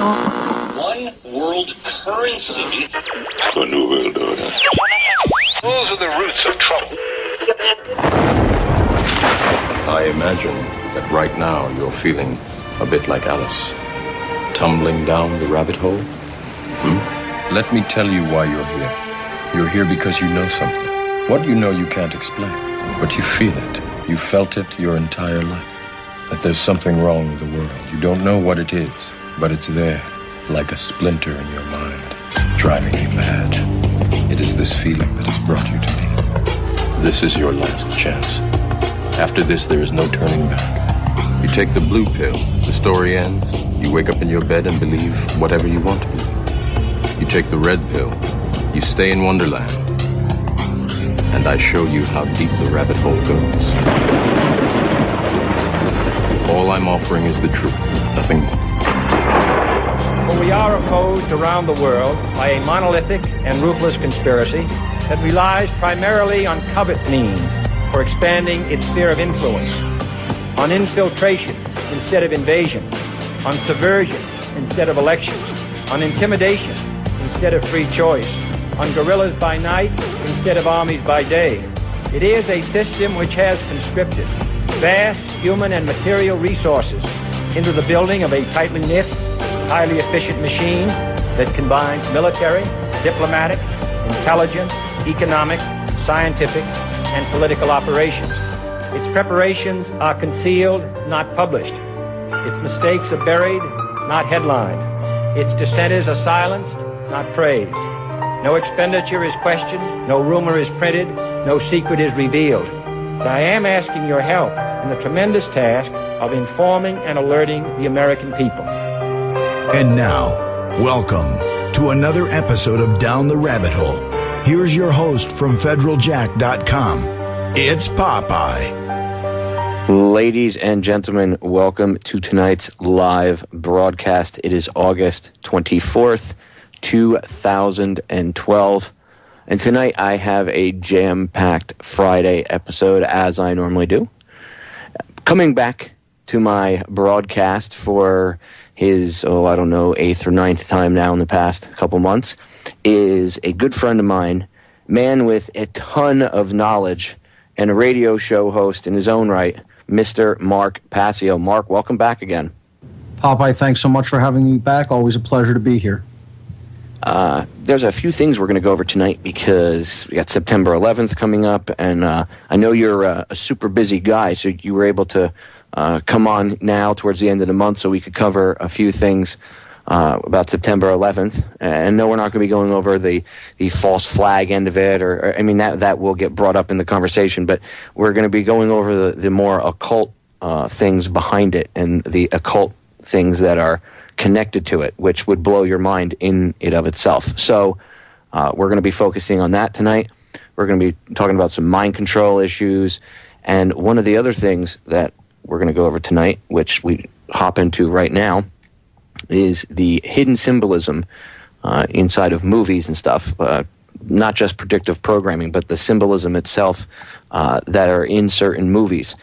One world currency. The New World Order. Those are the roots of trouble. I imagine that right now you're feeling a bit like Alice, tumbling down the rabbit hole. Let me tell you why you're here. You're here because you know something. What you know you can't explain, but you feel it. You felt it your entire life. That there's something wrong with the world. You don't know what it is, but it's there, like a splinter in your mind, driving you mad. It is this feeling that has brought you to me. This is your last chance. After this, there is no turning back. You take the blue pill, the story ends. You wake up in your bed and believe whatever you want to believe. You take the red pill, you stay in Wonderland, and I show you how deep the rabbit hole goes. All I'm offering is the truth, nothing more. For we are opposed around the world by a monolithic and ruthless conspiracy that relies primarily on covert means for expanding its sphere of influence, on infiltration instead of invasion, on subversion instead of elections, on intimidation instead of free choice, on guerrillas by night instead of armies by day. It is a system which has conscripted vast human and material resources into the building of a tightly knit, highly efficient machine that combines military, diplomatic, intelligence, economic, scientific, and political operations. Its preparations are concealed, not published. Its mistakes are buried, not headlined. Its dissenters are silenced, not praised. No expenditure is questioned, no rumor is printed, no secret is revealed. But I am asking your help in the tremendous task of informing and alerting the American people. And now, welcome to another episode of Down the Rabbit Hole. Here's your host from federaljack.com. It's Popeye. Ladies and gentlemen, welcome to tonight's live broadcast. It is August 24th, 2012. And tonight I have a jam-packed Friday episode, as I normally do. Coming back to my broadcast for his, eighth or ninth time now in the past couple months, is a good friend of mine, man with a ton of knowledge, and a radio show host in his own right, Mr. Mark Passio. Mark, welcome back again. Popeye, thanks so much for having me back. Always a pleasure to be here. There's a few things we're going to go over tonight because we got September 11th coming up, and I know you're a super busy guy, so you were able to come on now towards the end of the month so we could cover a few things about September 11th. And no, we're not going to be going over the false flag end of it, or I mean, that will get brought up in the conversation, but we're going to be going over the more occult things behind it and the occult things that are connected to it, which would blow your mind in it of itself. So we're going to be focusing on that tonight. We're going to be talking about some mind control issues. And one of the other things that we're going to go over tonight, which we hop into right now, is the hidden symbolism inside of movies and stuff. Not just predictive programming, but the symbolism itself that are in certain movies.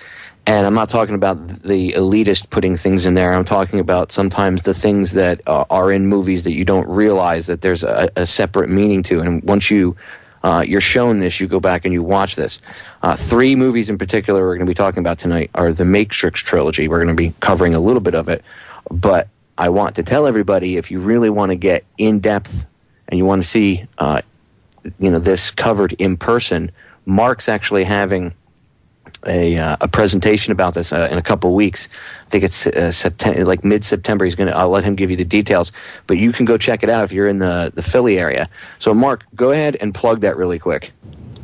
And I'm not talking about the elitist putting things in there. I'm talking about sometimes the things that are in movies that you don't realize that there's a separate meaning to. And once you're shown this, you go back and you watch this. 3 movies in particular we're going to be talking about tonight are the Matrix Trilogy. We're going to be covering a little bit of it. But I want to tell everybody, if you really want to get in-depth and you want to see this covered in person, Mark's actually having a presentation about this in a couple of weeks. I think it's September, like mid-September. I'll let him give you the details, but you can go check it out if you're in the Philly area. So, Mark, go ahead and plug that really quick.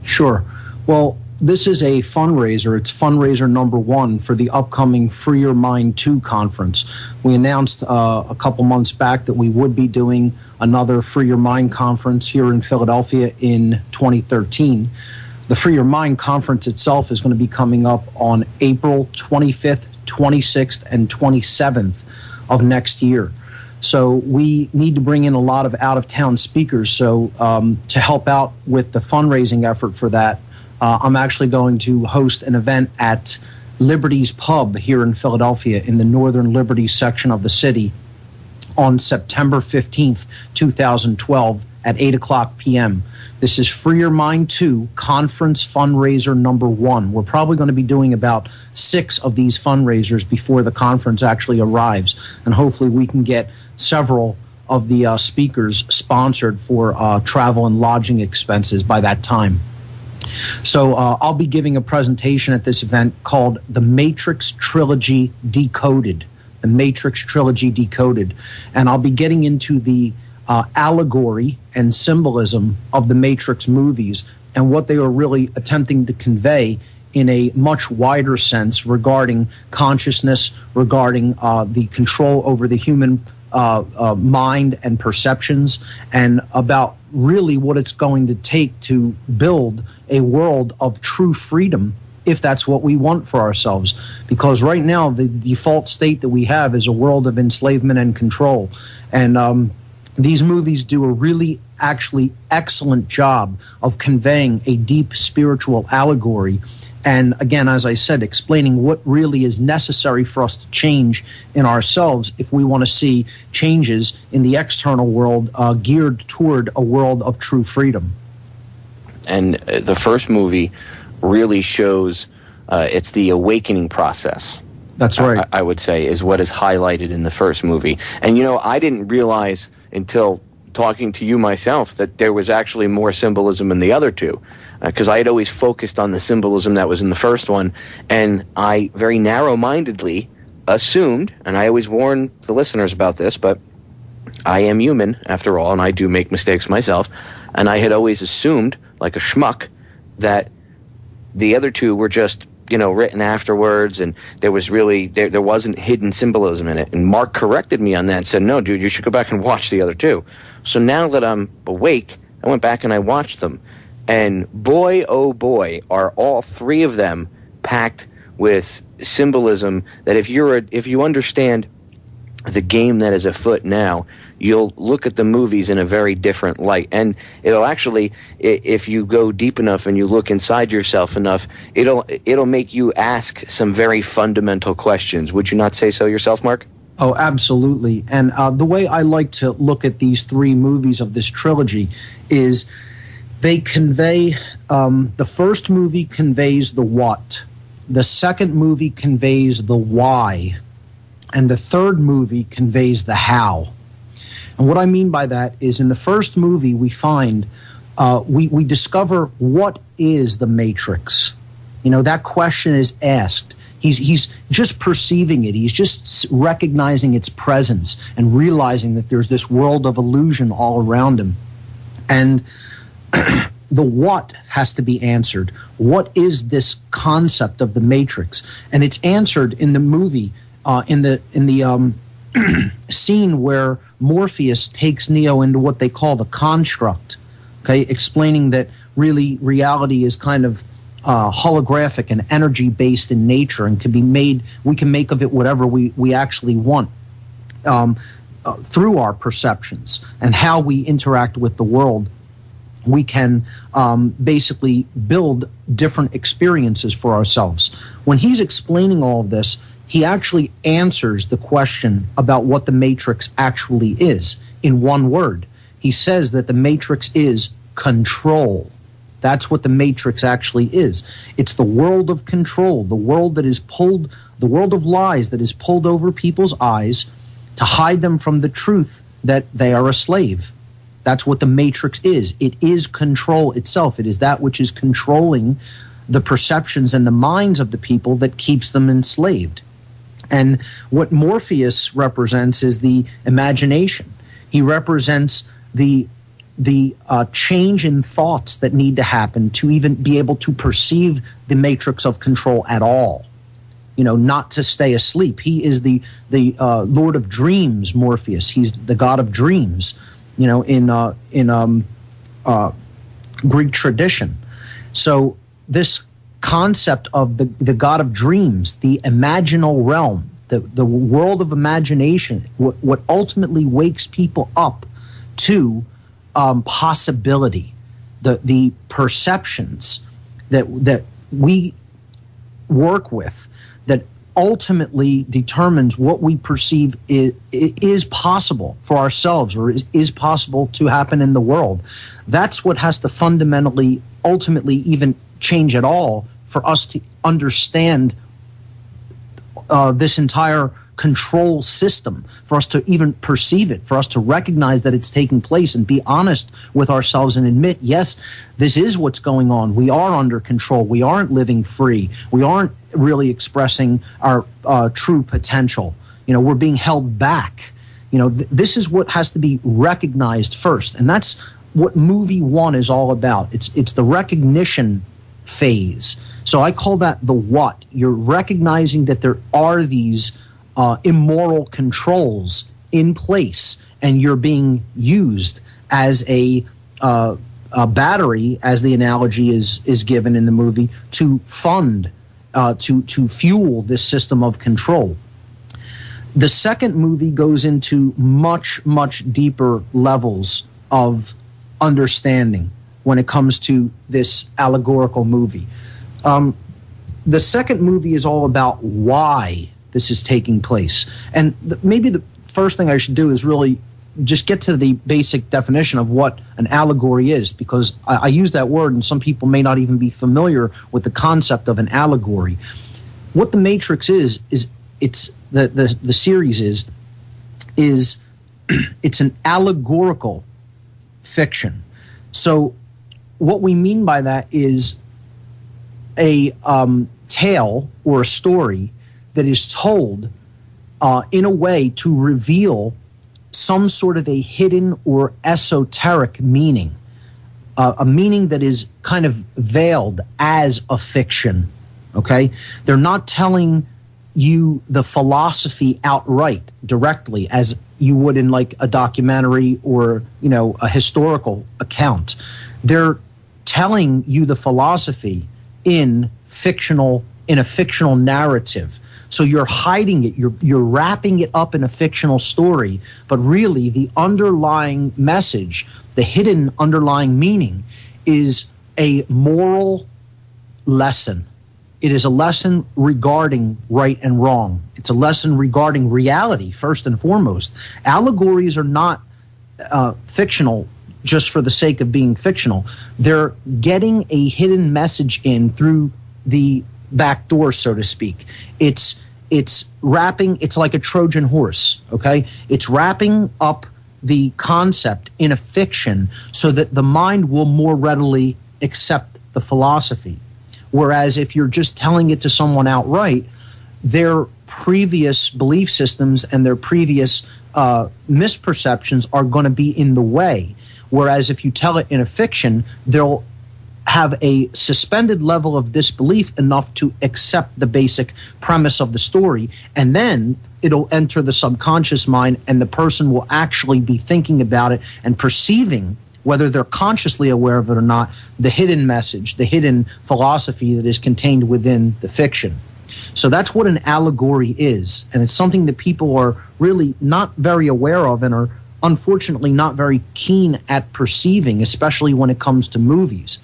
Sure. Well, this is a fundraiser. It's fundraiser number 1 for the upcoming Free Your Mind 2 conference. We announced a couple months back that we would be doing another Free Your Mind conference here in Philadelphia in 2013. The Free Your Mind conference itself is going to be coming up on April 25th, 26th, and 27th of next year. So we need to bring in a lot of out-of-town speakers. So to help out with the fundraising effort for that, I'm actually going to host an event at Liberty's Pub here in Philadelphia in the Northern Liberty section of the city on September 15th, 2012 at 8 o'clock p.m. This is Free Your Mind 2 Conference Fundraiser number 1. We're probably going to be doing about 6 of these fundraisers before the conference actually arrives, and hopefully we can get several of the speakers sponsored for travel and lodging expenses by that time. So I'll be giving a presentation at this event called The Matrix Trilogy Decoded. The Matrix Trilogy Decoded. And I'll be getting into the allegory and symbolism of the Matrix movies and what they are really attempting to convey in a much wider sense regarding consciousness, regarding the control over the human mind and perceptions, and about really what it's going to take to build a world of true freedom, if that's what we want for ourselves. Because right now, the default state that we have is a world of enslavement and control. And these movies do a really, actually excellent job of conveying a deep spiritual allegory. And again, as I said, explaining what really is necessary for us to change in ourselves if we want to see changes in the external world geared toward a world of true freedom. And the first movie really shows it's the awakening process. That's right. I would say is what is highlighted in the first movie. And, I didn't realize until talking to you myself that there was actually more symbolism in the other two, because I had always focused on the symbolism that was in the first one, and I very narrow-mindedly assumed, and I always warn the listeners about this, but I am human after all, and I do make mistakes myself, and I had always assumed, like a schmuck, that the other two were just written afterwards, and there was really there wasn't hidden symbolism in it. And Mark corrected me on that and said, "No, dude, you should go back and watch the other two." So now that I'm awake, I went back and I watched them, and boy, oh boy, are all 3 of them packed with symbolism that if you understand the game that is afoot now, you'll look at the movies in a very different light. And it'll actually, if you go deep enough and you look inside yourself enough, it'll make you ask some very fundamental questions. Would you not say so yourself, Mark? Oh, absolutely. And the way I like to look at these 3 movies of this trilogy is they convey, the first movie conveys the what, the second movie conveys the why, and the third movie conveys the how. And what I mean by that is in the first movie we find, we discover what is the Matrix. That question is asked. He's just perceiving it. He's just recognizing its presence and realizing that there's this world of illusion all around him. And the what has to be answered. What is this concept of the Matrix? And it's answered in the movie, in the scene where Morpheus takes Neo into what they call the construct, okay, explaining that really reality is kind of holographic and energy-based in nature and we can make of it whatever we actually want through our perceptions and how we interact with the world. We can basically build different experiences for ourselves. When he's explaining all of this, he actually answers the question about what the Matrix actually is in one word. He says that the Matrix is control. That's what the Matrix actually is. It's the world of control, the world of lies that is pulled over people's eyes to hide them from the truth that they are a slave. That's what the Matrix is. It is control itself. It is that which is controlling the perceptions and the minds of the people that keeps them enslaved. And what Morpheus represents is the imagination. He represents the change in thoughts that need to happen to even be able to perceive the matrix of control at all. Not to stay asleep. He is the Lord of Dreams, Morpheus. He's the god of dreams, in Greek tradition. So this concept of the god of dreams, the imaginal realm, the world of imagination, what ultimately wakes people up to possibility, the perceptions that we work with that ultimately determines what we perceive is possible for ourselves, or is possible to happen in the world. That's what has to fundamentally, ultimately even change at all for us to understand this entire control system, for us to even perceive it, for us to recognize that it's taking place and be honest with ourselves and admit, yes, this is what's going on. We are under control. We aren't living free. We aren't really expressing our true potential. We're being held back. This is what has to be recognized first. And that's what movie one is all about. It's the recognition phase. So I call that the what. You're recognizing that there are these immoral controls in place, and you're being used as a battery, as the analogy is given in the movie, to fund, to fuel this system of control. The second movie goes into much, much deeper levels of understanding when it comes to this allegorical movie. The second movie is all about why this is taking place. And maybe the first thing I should do is really just get to the basic definition of what an allegory is, because I use that word and some people may not even be familiar with the concept of an allegory. What The Matrix is it's the series is it's an allegorical fiction. So what we mean by that is a tale or a story that is told in a way to reveal some sort of a hidden or esoteric meaning, a meaning that is kind of veiled as a fiction, okay? They're not telling you the philosophy outright, directly, as you would in like a documentary or, a historical account. They're telling you the philosophy in a fictional narrative. So you're hiding it, you're wrapping it up in a fictional story, but really the underlying message, the hidden underlying meaning, is a moral lesson. It is a lesson regarding right and wrong. It's a lesson regarding reality, first and foremost. Allegories are not fictional just for the sake of being fictional. They're getting a hidden message in through the back door, so to speak. It's wrapping, it's like a Trojan horse, okay? It's wrapping up the concept in a fiction so that the mind will more readily accept the philosophy. Whereas if you're just telling it to someone outright, their previous belief systems and their previous misperceptions are going to be in the way. Whereas if you tell it in a fiction, they'll have a suspended level of disbelief enough to accept the basic premise of the story, and then it'll enter the subconscious mind, and the person will actually be thinking about it and perceiving, whether they're consciously aware of it or not, the hidden message, the hidden philosophy that is contained within the fiction. So that's what an allegory is, and it's something that people are really not very aware of and are unfortunately not very keen at perceiving, especially when it comes to movies.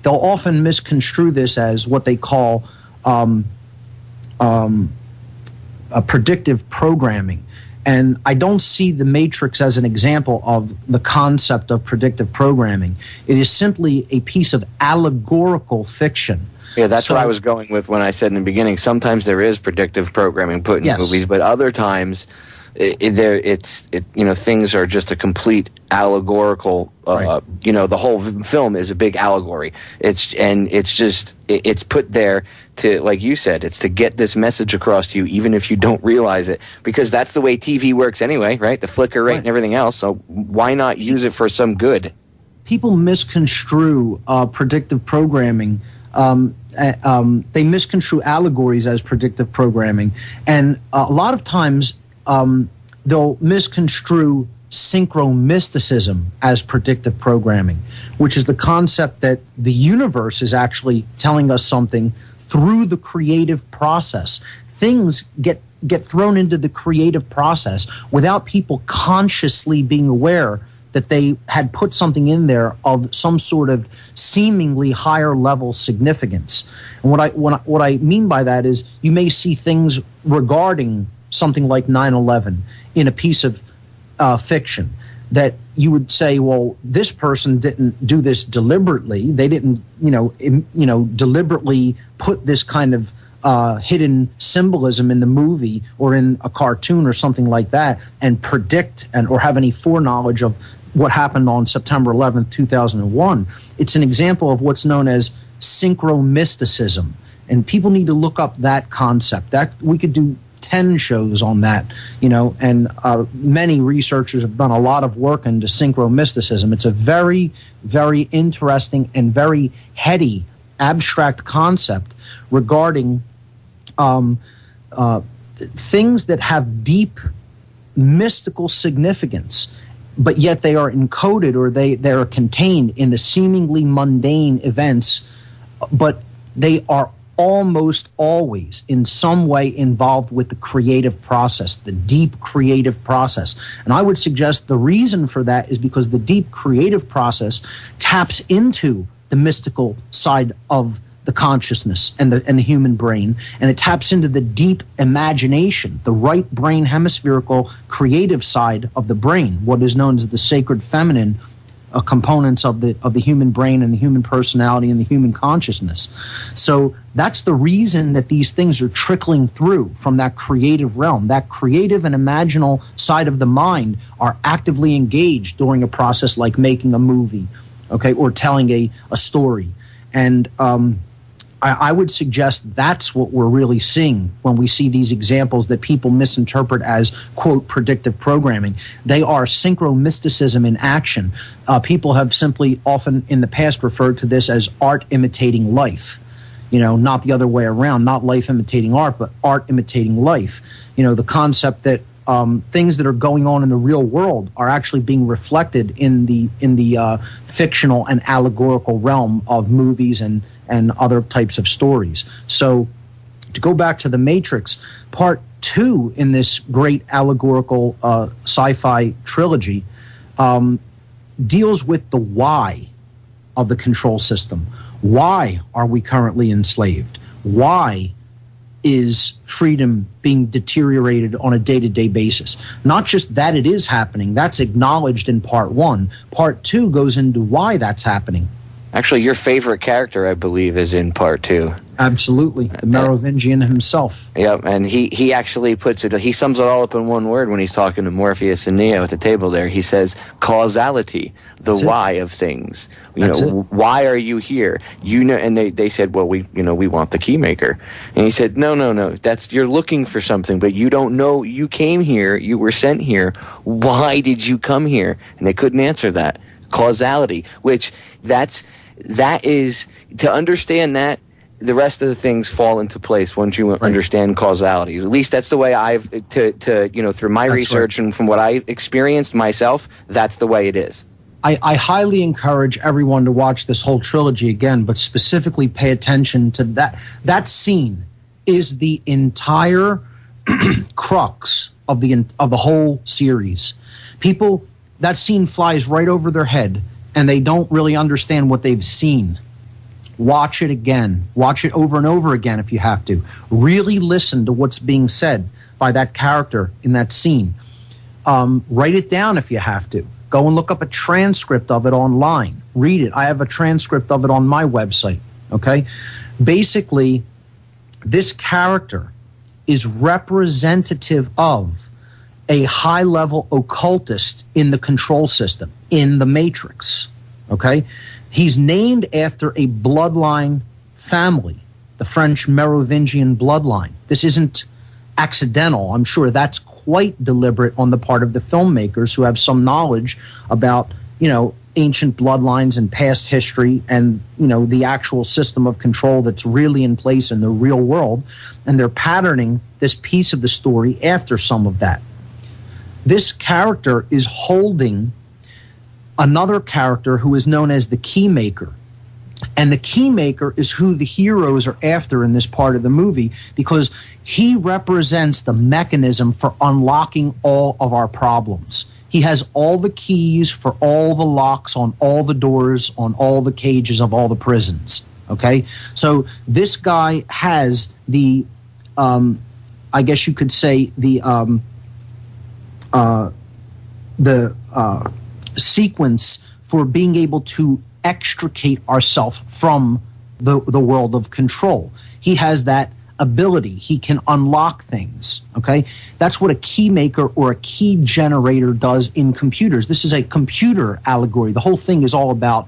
They'll often misconstrue this as what they call a predictive programming. And I don't see The Matrix as an example of the concept of predictive programming. It is simply a piece of allegorical fiction. Yeah, that's what I was going with when I said in the beginning. Sometimes there is predictive programming put in movies, but other times things are just a complete allegorical. Right. The whole film is a big allegory. It's put there to, like you said, it's to get this message across to you, even if you don't realize it, because that's the way TV works anyway, right? The flicker rate and everything else. So why not use it for some good? People misconstrue predictive programming. They misconstrue allegories as predictive programming, and a lot of times they'll misconstrue synchromysticism as predictive programming, which is the concept that the universe is actually telling us something through the creative process. Things get thrown into the creative process without people consciously being aware that they had put something in there of some sort of seemingly higher level significance. And what I mean by that is you may see things regarding something like 9/11 in a piece of fiction that you would say, well, this person didn't do this deliberately. They didn't, deliberately put this kind of hidden symbolism in the movie or in a cartoon or something like that and predict or have any foreknowledge of what happened on September 11th, 2001. It's an example of what's known as synchromysticism. And people need to look up that concept. That we could do 10 shows on that, and many researchers have done a lot of work into synchromysticism. It's a very, very interesting and very heady, abstract concept regarding things that have deep mystical significance, but yet they are encoded or they are contained in the seemingly mundane events, but they are almost always in some way involved with the creative process, the deep creative process. And I would suggest the reason for that is because the deep creative process taps into the mystical side of the consciousness and the human brain, and it taps into the deep imagination, the right brain hemispherical creative side of the brain, what is known as the sacred feminine components of the human brain and the human personality and the human consciousness. So that's the reason that these things are trickling through from that creative realm. That creative and imaginal side of the mind are actively engaged during a process like making a movie, okay, or telling a story. And I would suggest that's what we're really seeing when we see these examples that people misinterpret as, quote, predictive programming. They are synchromysticism in action. People have simply often in the past referred to this as art imitating life. Not the other way around, not life imitating art, but art imitating life. The concept that things that are going on in the real world are actually being reflected in the fictional and allegorical realm of movies and other types of stories. So to go back to The Matrix, part 2 in this great allegorical sci-fi trilogy deals with the why of the control system. Why are we currently enslaved? Why is freedom being deteriorated on a day-to-day basis? Not just that it is happening, that's acknowledged in part 1. Part 2 goes into why that's happening. Actually, your favorite character, I believe, is in part 2. Absolutely. The Merovingian himself. Yep, and he actually he sums it all up in one word when he's talking to Morpheus and Neo at the table there. He says, causality, the why of things. Why are you here? And they said, well, we want the keymaker. And he said, no, you're looking for something, but you don't know. You came here, you were sent here. Why did you come here? And they couldn't answer that. Causality, which that is, to understand that, the rest of the things fall into place once you understand causality. At least that's the way through my research and from what I experienced myself, that's the way it is. I highly encourage everyone to watch this whole trilogy again, but specifically pay attention to that. That scene is the entire crux of the whole series. People, that scene flies right over their head, and they don't really understand what they've seen. Watch it again. Watch it over and over again if you have to. Really listen to what's being said by that character in that scene. Write it down if you have to. Go and look up a transcript of it online. Read it. I have a transcript of it on my website. Okay? Basically, this character is representative of a high-level occultist in the control system, in the Matrix. Okay? He's named after a bloodline family, the French Merovingian bloodline. This isn't accidental. I'm sure that's quite deliberate on the part of the filmmakers who have some knowledge about, ancient bloodlines and past history and, the actual system of control that's really in place in the real world. And they're patterning this piece of the story after some of that. This character is holding another character who is known as the Keymaker. And the Keymaker is who the heroes are after in this part of the movie because he represents the mechanism for unlocking all of our problems He has all the keys for all the locks on all the doors, on all the cages of all the prisons. Okay? So this guy has the, I guess you could say, the sequence for being able to extricate ourselves from the world of control. He has that ability. He can unlock things. Okay, that's what a key maker or a key generator does in computers. This is a computer allegory. The whole thing is all about,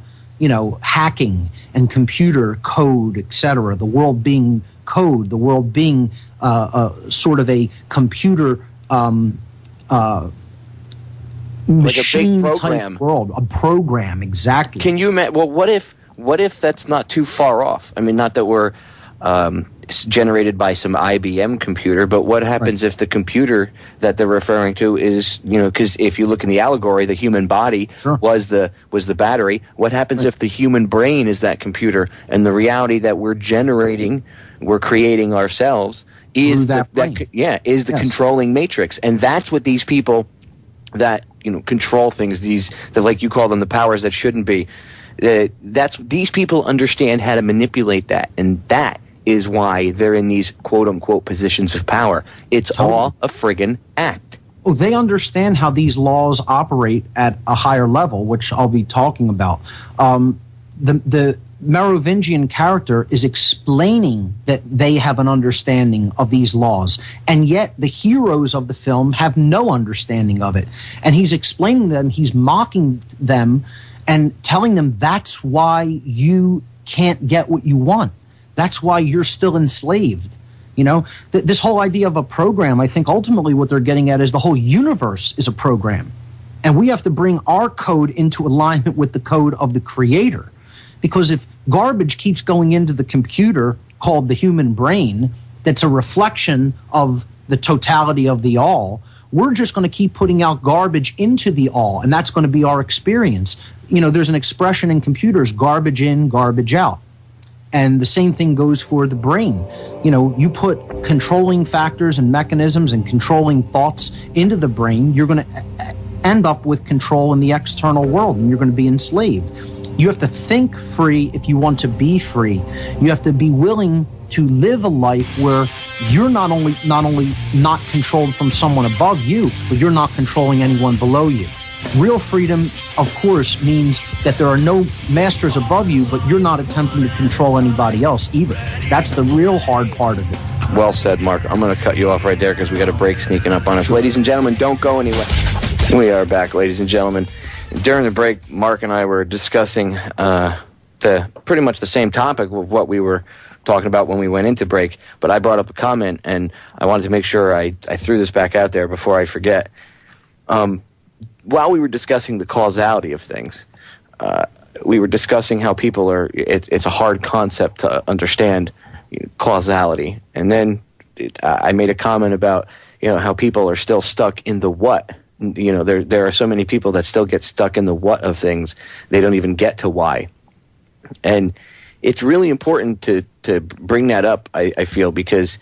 hacking and computer code, etc. The world being code, the world being sort of a computer machine like type world, a program. Exactly. Can you imagine? Well, what if that's not too far off? I mean, not that we're generated by some IBM computer, but what happens if the computer that they're referring to is, because if you look in the allegory, the human body was the battery. What happens if the human brain is that computer, and the reality that we're creating ourselves is the controlling matrix? And that's what these people that control things, like you call them, the powers that shouldn't be. These people understand how to manipulate that, and that is why they're in these quote-unquote positions of power. It's all a friggin' act. Oh, they understand how these laws operate at a higher level, which I'll be talking about. The Merovingian character is explaining that they have an understanding of these laws, and yet the heroes of the film have no understanding of it. And he's explaining them, he's mocking them, and telling them that's why you can't get what you want. That's why you're still enslaved. This whole idea of a program, I think ultimately what they're getting at is the whole universe is a program. And we have to bring our code into alignment with the code of the creator. Because if garbage keeps going into the computer called the human brain, that's a reflection of the totality of the all, we're just going to keep putting out garbage into the all, and that's going to be our experience. There's an expression in computers, garbage in, garbage out. And the same thing goes for the brain. You put controlling factors and mechanisms and controlling thoughts into the brain, you're going to end up with control in the external world, and you're going to be enslaved. You have to think free if you want to be free. You have to be willing to live a life where you're not only not controlled from someone above you, but you're not controlling anyone below you. Real freedom, of course, means that there are no masters above you, but you're not attempting to control anybody else either. That's the real hard part of it. Well said, Mark. I'm going to cut you off right there because we got a break sneaking up on us. Ladies and gentlemen, don't go anywhere. We are back, ladies and gentlemen. During the break, Mark and I were discussing pretty much the same topic of what we were talking about when we went into break, but I brought up a comment, and I wanted to make sure I threw this back out there before I forget. While we were discussing the causality of things, we were discussing how people are, it's a hard concept to understand, causality. And then I made a comment about, how people are still stuck in the what. There are so many people that still get stuck in the what of things. They don't even get to why. And it's really important to bring that up, I feel, because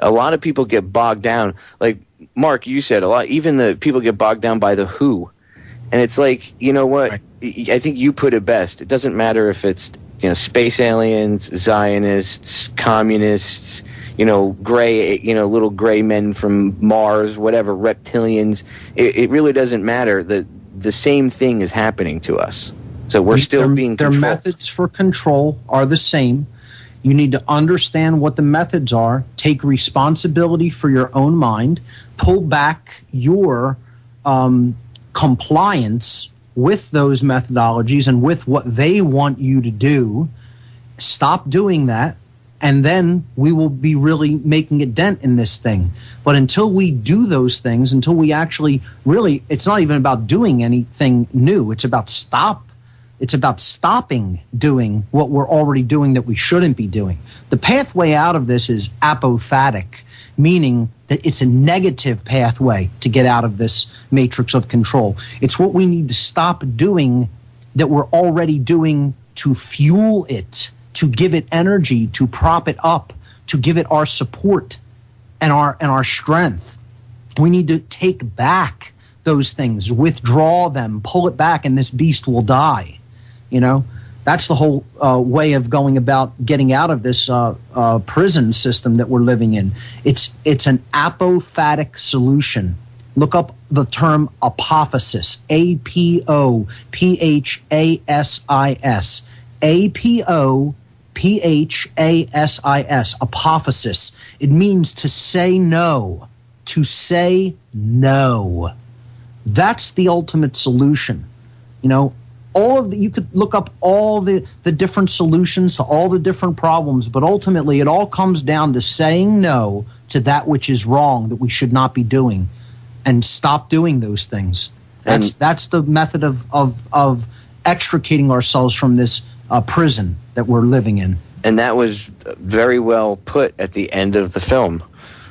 a lot of people get bogged down. Like, Mark, you said a lot. Even the people get bogged down by the who. And it's like, you know what? Right. I think you put it best. It doesn't matter if it's, space aliens, Zionists, communists, gray, little gray men from Mars, whatever, reptilians. It really doesn't matter. The same thing is happening to us. So we're still being controlled. Their methods for control are the same. You need to understand what the methods are, take responsibility for your own mind, pull back your compliance with those methodologies and with what they want you to do. Stop doing that, and then we will be really making a dent in this thing. But until we do those things, until we actually really, it's not even about doing anything new. It's about stopping doing what we're already doing that we shouldn't be doing. The pathway out of this is apophatic, meaning that it's a negative pathway to get out of this matrix of control. It's what we need to stop doing that we're already doing to fuel it, to give it energy, to prop it up, to give it our support and our strength. We need to take back those things, withdraw them, pull it back, and this beast will die. You know, that's the whole way of going about getting out of this prison system that we're living in. It's an apophatic solution. Look up the term apophasis, APOPHASIS, APOPHASIS, apophasis. It means to say no, to say no. That's the ultimate solution. You know, you could look up all the different solutions to all the different problems, but ultimately it all comes down to saying no to that which is wrong, that we should not be doing, and stop doing those things. That's the method of extricating ourselves from this prison that we're living in. And that was very well put at the end of the film,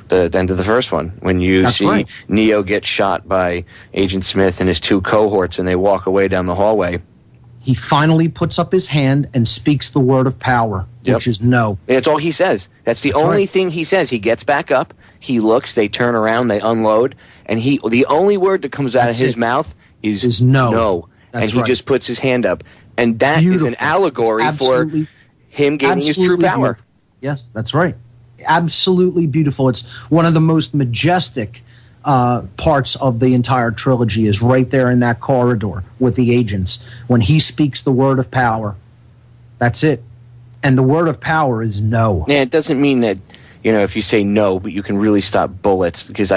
the end of the first one, when you see Neo get shot by Agent Smith and his two cohorts, and they walk away down the hallway. He finally puts up his hand and speaks the word of power, which is no. That's all he says. That's the only thing he says. He gets back up, he looks, they turn around, they unload, and the only word that comes out of his mouth is no. No. And he just puts his hand up. And that is an allegory for him gaining his true power. Beautiful. Yes, that's right. Absolutely beautiful. It's one of the most majestic parts of the entire trilogy, is right there in that corridor with the agents. When he speaks the word of power, that's it. And the word of power is no. Yeah, it doesn't mean that, you know, if you say no, but you can really stop bullets, because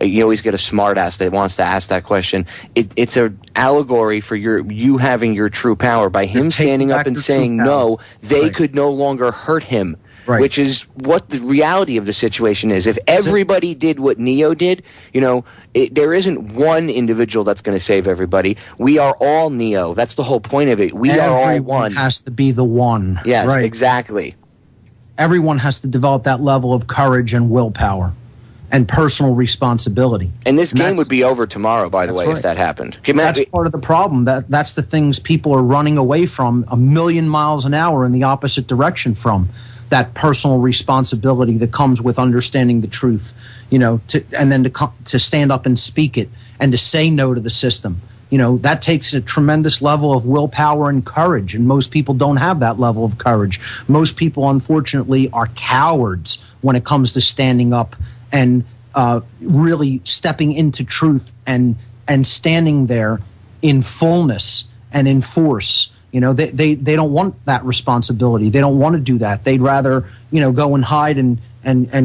you always get a smart ass that wants to ask that question. It's an allegory for you having your true power. By him standing up and saying no, they could no longer hurt him. Right. Which is what the reality of the situation is. If everybody did what Neo did, you know, there isn't one individual that's going to save everybody. We are all Neo. That's the whole point of it. Are all one. Has to be the one. Yes, exactly. Everyone has to develop that level of courage and willpower and personal responsibility. And this game would be over tomorrow, by the way, if that happened. That's part of the problem. That's the things people are running away from a million miles an hour in the opposite direction from. That personal responsibility that comes with understanding the truth, you know, and then to stand up and speak it and to say no to the system. You know, that takes a tremendous level of willpower and courage, and most people don't have that level of courage. Most people, unfortunately, are cowards when it comes to standing up and really stepping into truth and standing there in fullness and in force. You know, they don't want that responsibility. They don't want to do that. They'd rather, you know, go and hide and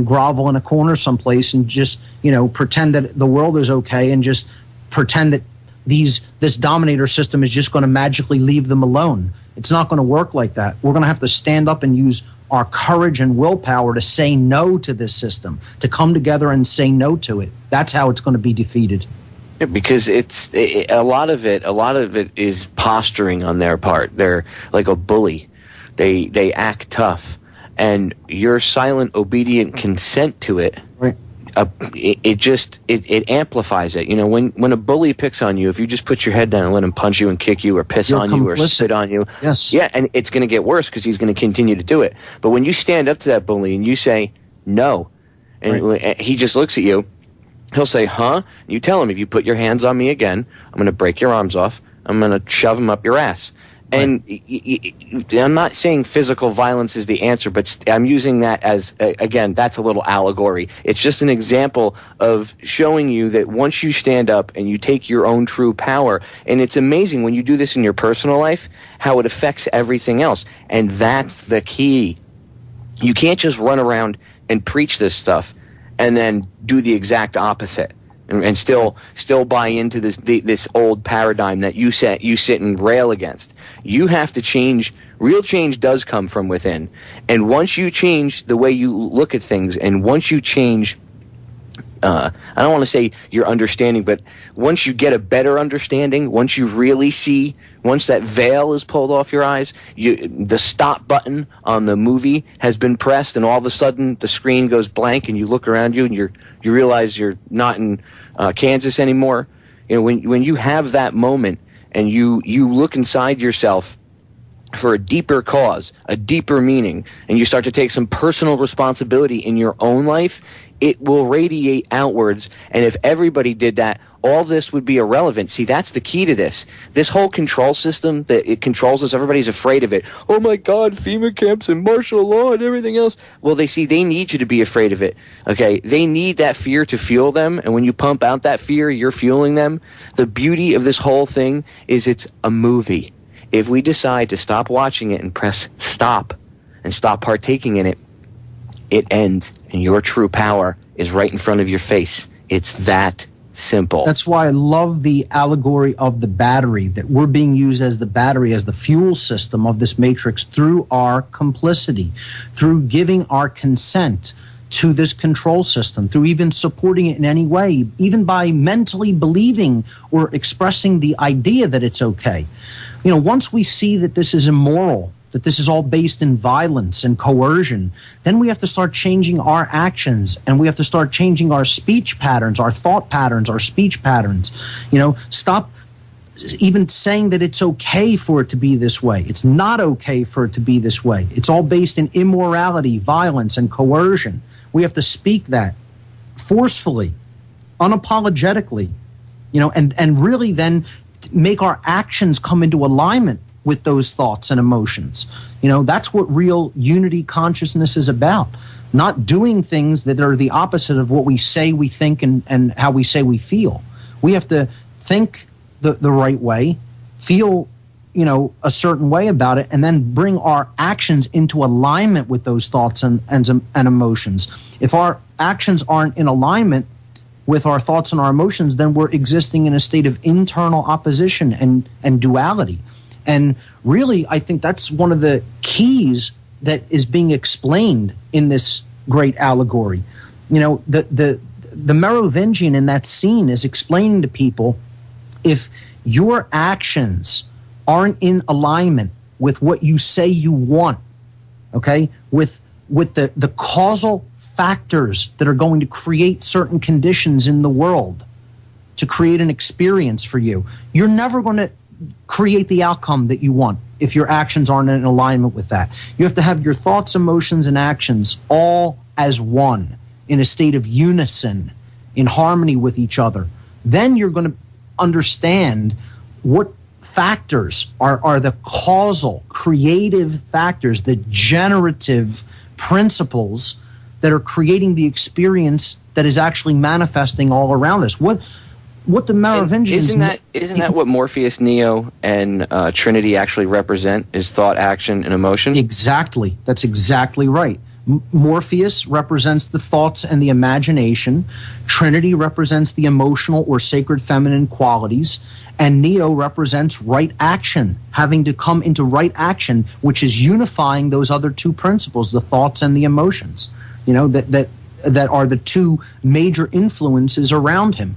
grovel in a corner someplace and just, you know, pretend that the world is okay and just pretend that this dominator system is just going to magically leave them alone. It's not going to work like that. We're going to have to stand up and use our courage and willpower to say no to this system, to come together and say no to it. That's how it's going to be defeated. Yeah, because a lot of it is posturing on their part. They're like a bully. They act tough, and your silent, obedient consent to it. Right. It amplifies it. You know, when a bully picks on you, if you just put your head down and let him punch you and kick you or piss on you or spit on you, yeah, and it's going to get worse because he's going to continue to do it. But when you stand up to that bully and you say no, and he just looks at you. He'll say, huh? You tell him, if you put your hands on me again, I'm going to break your arms off. I'm going to shove them up your ass. And I'm not saying physical violence is the answer, but I'm using that as, again, that's a little allegory. It's just an example of showing you that once you stand up and you take your own true power, and it's amazing when you do this in your personal life, how it affects everything else. And that's the key. You can't just run around and preach this stuff and then do the exact opposite, and still buy into this old paradigm that you sit and rail against. You have to change. Real change does come from within, and once you change the way you look at things, and once you change, I don't want to say your understanding, but once you get a better understanding, once you really see, once that veil is pulled off your eyes, the stop button on the movie has been pressed, and all of a sudden the screen goes blank, and you look around you and you realize you're not in Kansas anymore. You know, when you have that moment and you look inside yourself for a deeper cause, a deeper meaning, and you start to take some personal responsibility in your own life, it will radiate outwards. And if everybody did that, all this would be irrelevant. See, that's the key to this. This whole control system that it controls us, everybody's afraid of it. Oh my God, FEMA camps and martial law and everything else. Well, they need you to be afraid of it. Okay, they need that fear to fuel them. And when you pump out that fear, you're fueling them. The beauty of this whole thing is it's a movie. If we decide to stop watching it and press stop and stop partaking in it, it ends, and your true power is right in front of your face. It's that simple. That's why I love the allegory of the battery, that we're being used as the battery, as the fuel system of this matrix through our complicity, through giving our consent to this control system, through even supporting it in any way, even by mentally believing or expressing the idea that it's okay. You know, once we see that this is immoral, that this is all based in violence and coercion, then we have to start changing our actions, and we have to start changing our speech patterns, our thought patterns, our speech patterns. You know, stop even saying that it's okay for it to be this way. It's not okay for it to be this way. It's all based in immorality, violence, and coercion. We have to speak that forcefully, unapologetically, you know, and really then make our actions come into alignment with those thoughts and emotions. You know, that's what real unity consciousness is about. Not doing things that are the opposite of what we say we think and how we say we feel. We have to think the right way, feel, you know, a certain way about it, and then bring our actions into alignment with those thoughts and emotions. If our actions aren't in alignment with our thoughts and our emotions, then we're existing in a state of internal opposition and duality. And really, I think that's one of the keys that is being explained in this great allegory. You know, the Merovingian in that scene is explaining to people, if your actions aren't in alignment with what you say you want, okay, with the causal factors that are going to create certain conditions in the world to create an experience for you, you're never going to create the outcome that you want if your actions aren't in alignment with that. You have to have your thoughts, emotions, and actions all as one, in a state of unison, in harmony with each other. Then you're going to understand what factors are the causal, creative factors, the generative principles that are creating the experience that is actually manifesting all around us. What the Merovingians... Isn't that what Morpheus, Neo, and Trinity actually represent, is thought, action, and emotion? Exactly. That's exactly right. Morpheus represents the thoughts and the imagination. Trinity represents the emotional or sacred feminine qualities. And Neo represents right action, having to come into right action, which is unifying those other two principles, the thoughts and the emotions, you know, that are the two major influences around him.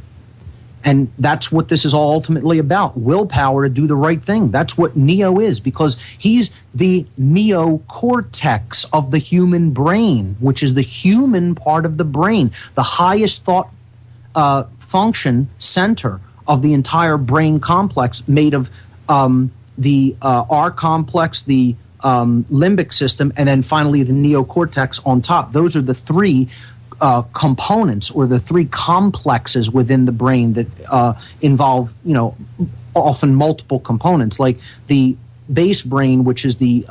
And that's what this is all ultimately about, willpower to do the right thing. That's what Neo is, because he's the neocortex of the human brain, which is the human part of the brain, the highest thought function center of the entire brain complex, made of the R complex, the limbic system, and then finally the neocortex on top. Those are the three components, or the three complexes within the brain that involve, you know, often multiple components. Like the base brain, which is the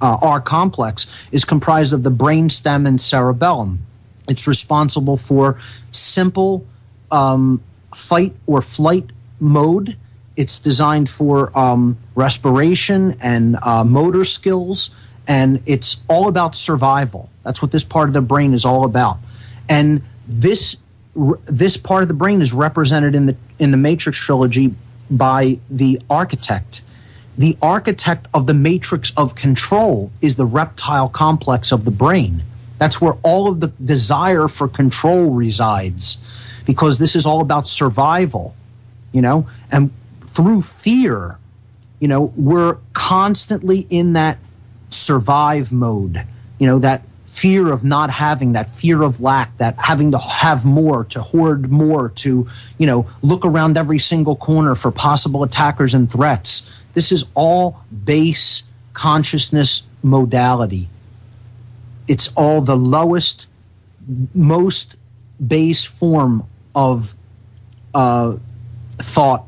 R complex, is comprised of the brainstem and cerebellum. It's responsible for simple fight or flight mode. It's designed for respiration and motor skills. And it's all about survival. That's what this part of the brain is all about. And this part of the brain is represented in the Matrix trilogy by the architect. The architect of the matrix of control is the reptile complex of the brain. That's where all of the desire for control resides, because this is all about survival, you know? And through fear, you know, we're constantly in that survive mode, you know, that fear of not having, that fear of lack, that having to have more, to hoard more, to, you know, look around every single corner for possible attackers and threats, This is all base consciousness modality. It's all the lowest, most base form of thought.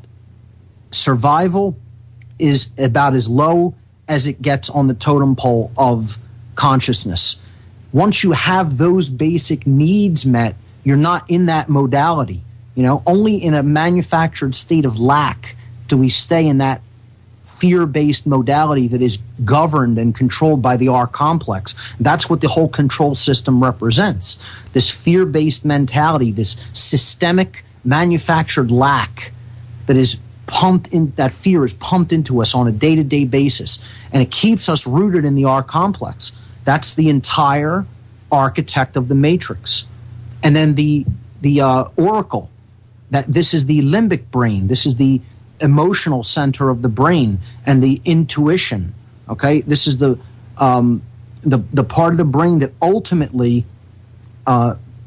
Survival is about as low as it gets on the totem pole of consciousness. Once you have those basic needs met, you're not in that modality. Only in a manufactured state of lack do we stay in that fear-based modality that is governed and controlled by the R complex. That's what the whole control system represents. This fear-based mentality, this systemic manufactured lack that is pumped in, that fear is pumped into us on a day-to-day basis, and it keeps us rooted in the R complex. That's the entire architect of the matrix. And then the oracle, that this is the limbic brain. This is the emotional center of the brain and the intuition. Okay, this is the part of the brain that ultimately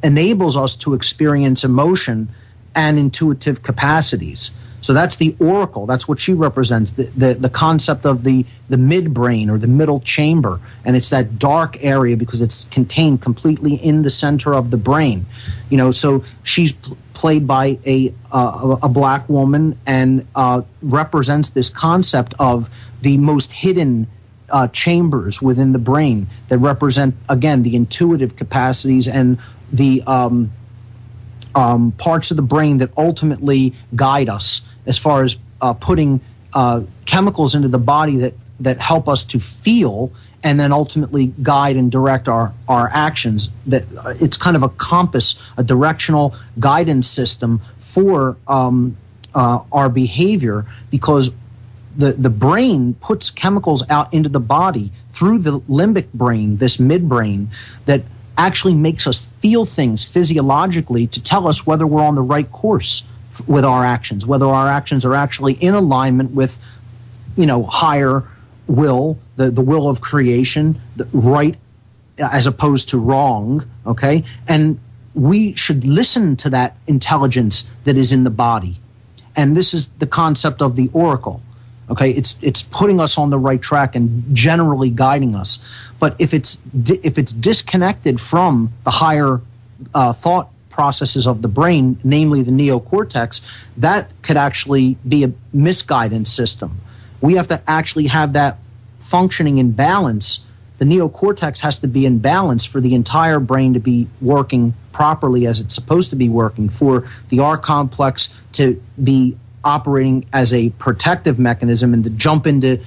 enables us to experience emotion and intuitive capacities. So that's the oracle. That's what she represents, the concept of the midbrain or the middle chamber. And it's that dark area because it's contained completely in the center of the brain. So she's played by a black woman and represents this concept of the most hidden chambers within the brain that represent, again, the intuitive capacities and the parts of the brain that ultimately guide us as far as putting chemicals into the body that help us to feel and then ultimately guide and direct our actions. That it's kind of a compass, a directional guidance system for our behavior, because the brain puts chemicals out into the body through the limbic brain, this midbrain, that actually makes us feel things physiologically to tell us whether we're on the right course with our actions, whether our actions are actually in alignment with, higher will, the will of creation, the right as opposed to wrong, okay? And we should listen to that intelligence that is in the body. And this is the concept of the oracle, okay? It's putting us on the right track and generally guiding us. But if it's disconnected from the higher thought processes of the brain, namely the neocortex, that could actually be a misguidance system. We have to actually have that functioning in balance. The neocortex has to be in balance for the entire brain to be working properly as it's supposed to be working, for the R complex to be operating as a protective mechanism and to jump into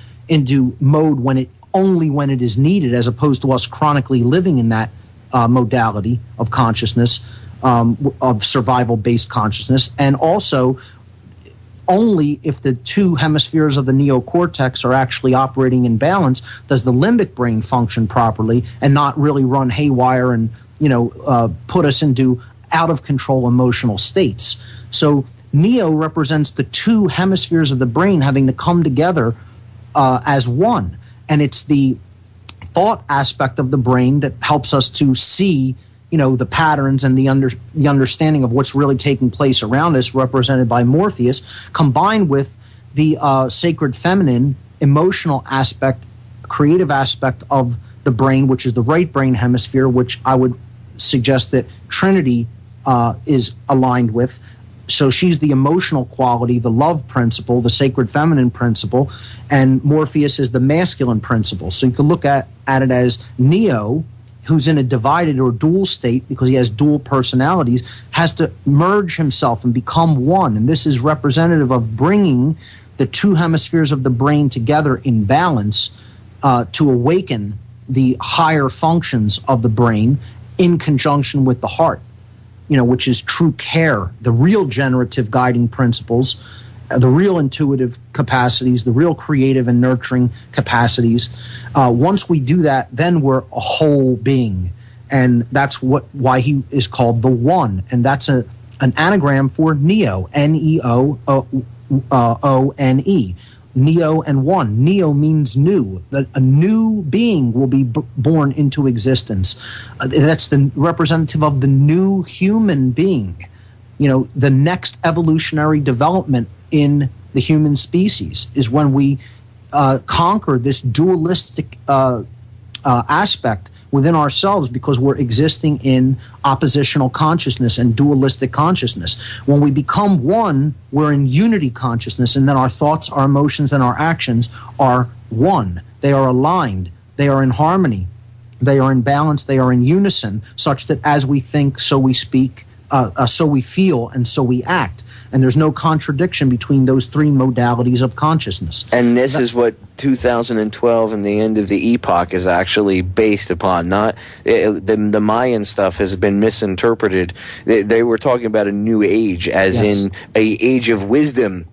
mode when it is needed, as opposed to us chronically living in that modality of consciousness, of survival-based consciousness. And also, only if the two hemispheres of the neocortex are actually operating in balance does the limbic brain function properly and not really run haywire and put us into out-of-control emotional states. So Neo represents the two hemispheres of the brain having to come together as one. And it's the thought aspect of the brain that helps us to see the patterns and the understanding of what's really taking place around us, represented by Morpheus, combined with the sacred feminine emotional aspect, creative aspect of the brain, which is the right brain hemisphere, which I would suggest that Trinity is aligned with. So she's the emotional quality, the love principle, the sacred feminine principle, and Morpheus is the masculine principle. So you can look at it as Neo, who's in a divided or dual state because he has dual personalities, has to merge himself and become one. And this is representative of bringing the two hemispheres of the brain together in balance to awaken the higher functions of the brain in conjunction with the heart, which is true care, the real generative guiding principles, the real intuitive capacities, the real creative and nurturing capacities. Once we do that, then we're a whole being. And that's why he is called the One. And that's an anagram for Neo, N-E-O-O-N-E. Neo and One. Neo means new. That a new being will be born into existence. That's the representative of the new human being. The next evolutionary development in the human species is when we conquer this dualistic aspect within ourselves, because we're existing in oppositional consciousness and dualistic consciousness. When we become one, we're in unity consciousness, and then our thoughts, our emotions, and our actions are one. They are aligned. They are in harmony. They are in balance. They are in unison, such that as we think, so we speak, so we feel, and so we act. And there's no contradiction between those three modalities of consciousness. And this is what 2012 and the end of the epoch is actually based upon. Not the Mayan stuff has been misinterpreted. They were talking about a new age, as in a age of wisdom.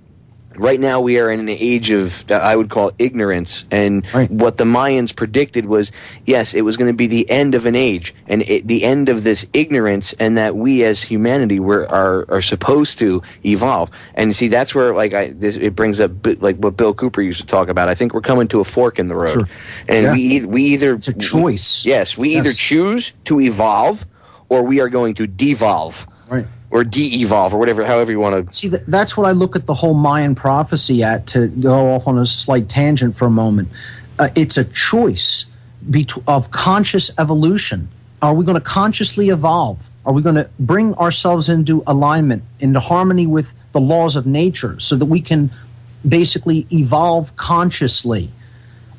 Right now we are in an age of, I would call, ignorance. And what the Mayans predicted was, yes, it was going to be the end of an age, and the end of this ignorance, and that we as humanity are supposed to evolve. And see, that's where it brings up like what Bill Cooper used to talk about. I think we're coming to a fork in the road. Sure. And we either... It's a choice. We either choose to evolve, or we are going to devolve. Right. Or de-evolve, or whatever, however you want to... See, that's what I look at the whole Mayan prophecy at, to go off on a slight tangent for a moment. It's a choice of conscious evolution. Are we going to consciously evolve? Are we going to bring ourselves into alignment, into harmony with the laws of nature, so that we can basically evolve consciously?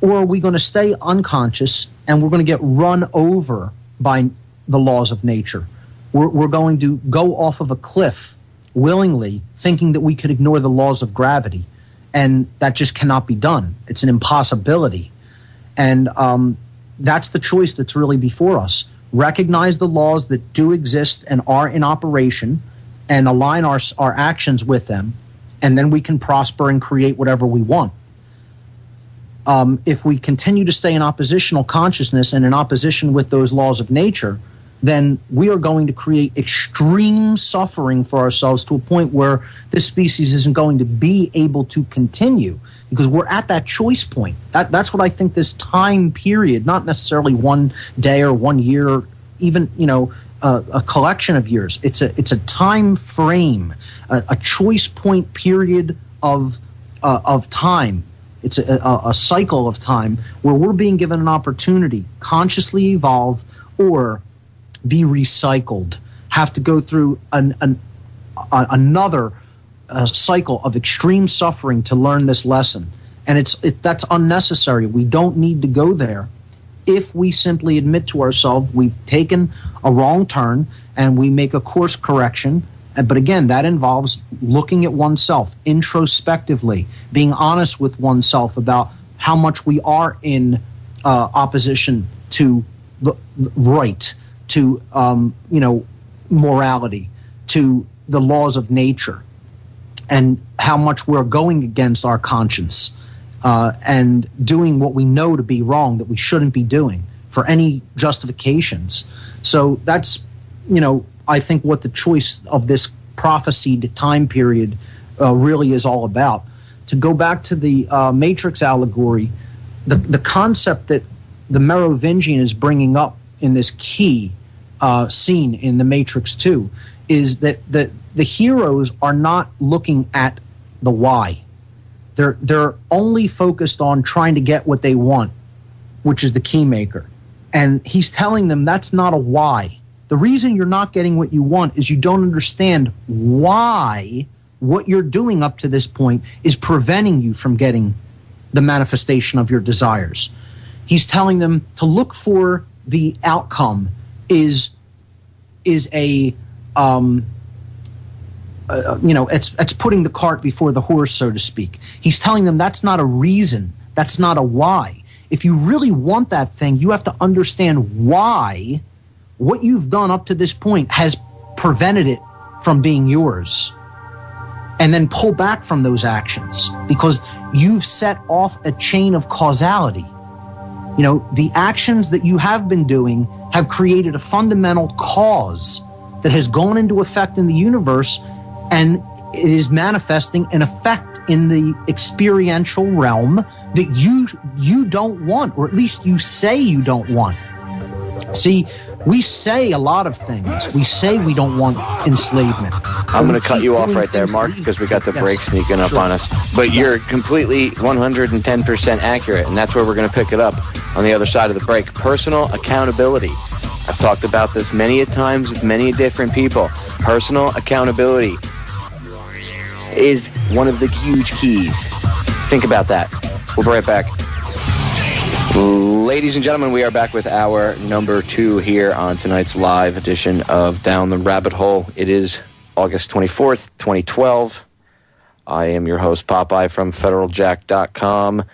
Or are we going to stay unconscious, and we're going to get run over by the laws of nature? We're going to go off of a cliff willingly, thinking that we could ignore the laws of gravity. And that just cannot be done. It's an impossibility. And that's the choice that's really before us. Recognize the laws that do exist and are in operation, and align our actions with them, and then we can prosper and create whatever we want. If we continue to stay in oppositional consciousness and in opposition with those laws of nature, then we are going to create extreme suffering for ourselves, to a point where this species isn't going to be able to continue, because we're at that choice point. That's what I think this time period, not necessarily one day or 1 year, even a collection of years. It's a time frame, a choice point period of time. It's a cycle of time where we're being given an opportunity, consciously evolve, or be recycled, have to go through another cycle of extreme suffering to learn this lesson. And that's unnecessary. We don't need to go there if we simply admit to ourselves we've taken a wrong turn and we make a course correction. But again, that involves looking at oneself introspectively, being honest with oneself about how much we are in opposition to the right, to morality, to the laws of nature, and how much we're going against our conscience and doing what we know to be wrong, that we shouldn't be doing, for any justifications. So that's, I think what the choice of this prophesied time period really is all about. To go back to the Matrix allegory, the concept that the Merovingian is bringing up in this key scene in The Matrix 2 is that the heroes are not looking at the why. They're only focused on trying to get what they want, which is the key maker. And he's telling them that's not a why. The reason you're not getting what you want is you don't understand why what you're doing up to this point is preventing you from getting the manifestation of your desires. He's telling them to look for the outcome is a it's putting the cart before the horse, so to speak. He's telling them that's not a reason, that's not a why. If you really want that thing, you have to understand why what you've done up to this point has prevented it from being yours, and then pull back from those actions, because you've set off a chain of causality. The actions that you have been doing have created a fundamental cause that has gone into effect in the universe, and it is manifesting an effect in the experiential realm that you don't want, or at least you say you don't want. See, We say a lot of things. We say we don't want enslavement. I'm going to cut you off right there, Mark, because we got the break sneaking up on us. But you're completely 110% accurate, and that's where we're going to pick it up on the other side of the break. Personal accountability. I've talked about this many a times with many different people. Personal accountability is one of the huge keys. Think about that. We'll be right back. Ladies and gentlemen, we are back with hour number 2 here on tonight's live edition of Down the Rabbit Hole. It is August 24th, 2012. I am your host, Popeye, from federaljack.com.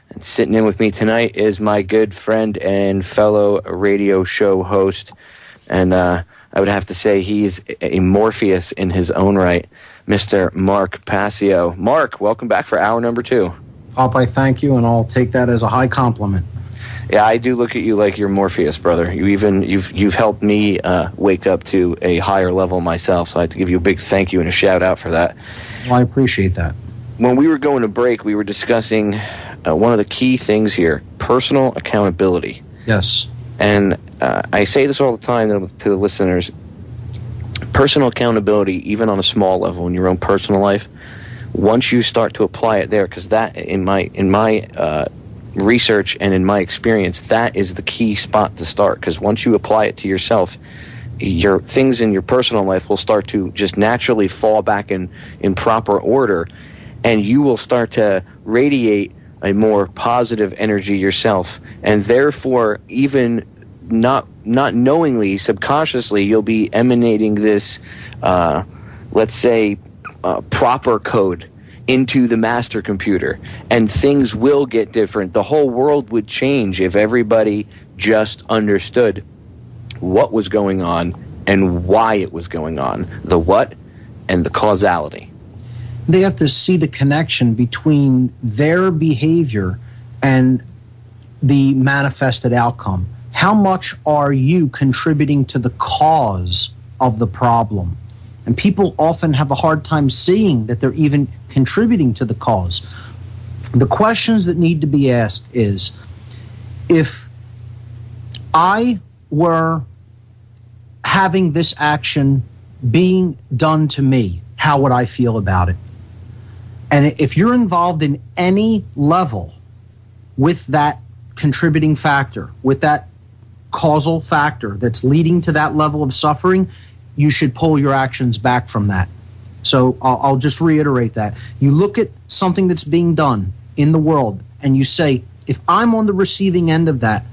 And sitting in with me tonight is my good friend and fellow radio show host. And I would have to say he's a Morpheus in his own right, Mr. Mark Passio. Mark, welcome back for hour number 2. Popeye, thank you, and I'll take that as a high compliment. Yeah, I do look at you like you're Morpheus, brother. You've helped me wake up to a higher level myself, so I have to give you a big thank you and a shout out for that. Well, I appreciate that. When we were going to break, we were discussing one of the key things here, personal accountability. Yes. And I say this all the time to the listeners. Personal accountability, even on a small level in your own personal life, once you start to apply it there, because that, in my research and in my experience, that is the key spot to start. Because once you apply it to yourself, your things in your personal life will start to just naturally fall back in proper order, and you will start to radiate a more positive energy yourself, and therefore, even not knowingly, subconsciously, you'll be emanating this, let's say, proper code into the master computer, and things will get different. The whole world would change if everybody just understood what was going on and why it was going on, the what and the causality. They have to see the connection between their behavior and the manifested outcome. How much are you contributing to the cause of the problem? And people often have a hard time seeing that they're even contributing to the cause. The questions that need to be asked is, if I were having this action being done to me, how would I feel about it? And if you're involved in any level with that contributing factor, with that causal factor that's leading to that level of suffering, you should pull your actions back from that. So I'll just reiterate that. You look at something that's being done in the world and you say, if I'm on the receiving end of that,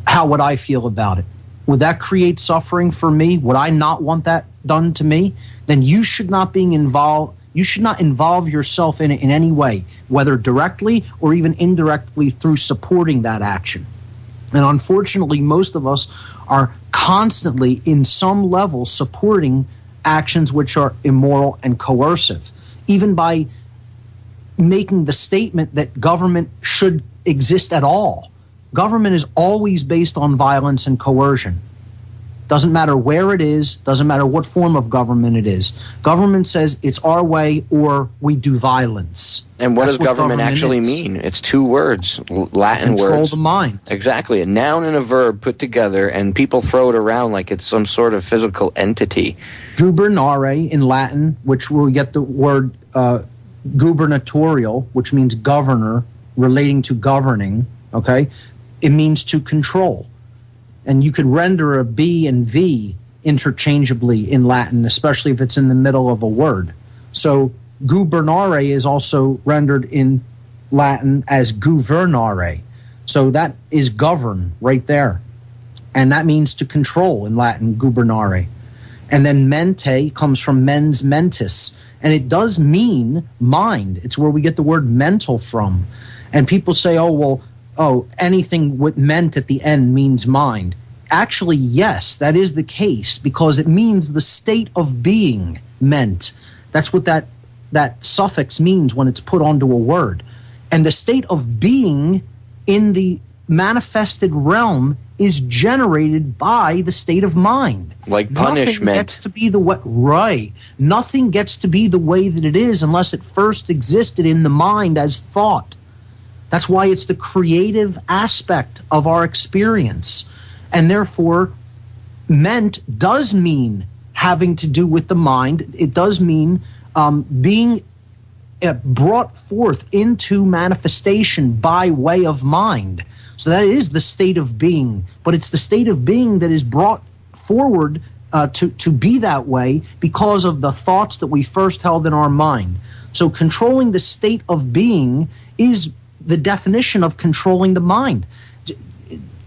how would I feel about it? Would that create suffering for me? Would I not want that done to me? Then you should not be involved. You should not involve yourself in it in any way, whether directly or even indirectly through supporting that action. And unfortunately, most of us are constantly, in some level, supporting actions which are immoral and coercive, even by making the statement that government should exist at all. Government is always based on violence and coercion. Doesn't matter where it is, doesn't matter what form of government it is. Government says it's our way or we do violence. And what does government actually mean? It's 2 words, Latin words. Control the mind. Exactly. A noun and a verb put together, and people throw it around like it's some sort of physical entity. Gubernare in Latin, which will get the word gubernatorial, which means governor, relating to governing, okay? It means to control. And you could render a B and V interchangeably in Latin, especially if it's in the middle of a word. So gubernare is also rendered in Latin as governare. So that is govern right there. And that means to control in Latin, gubernare. And then mente comes from mens mentis. And it does mean mind. It's where we get the word mental from. And people say, anything with ment at the end means mind. Actually, yes, that is the case, because it means the state of being meant. That's what that suffix means when it's put onto a word. And the state of being in the manifested realm is generated by the state of mind. Like punishment. Nothing gets to be the way, right. Nothing gets to be the way that it is unless it first existed in the mind as thought. That's why it's the creative aspect of our experience. And therefore, does mean having to do with the mind. It does mean being brought forth into manifestation by way of mind. So that is the state of being, but it's the state of being that is brought forward to be that way because of the thoughts that we first held in our mind. So controlling the state of being is the definition of controlling the mind.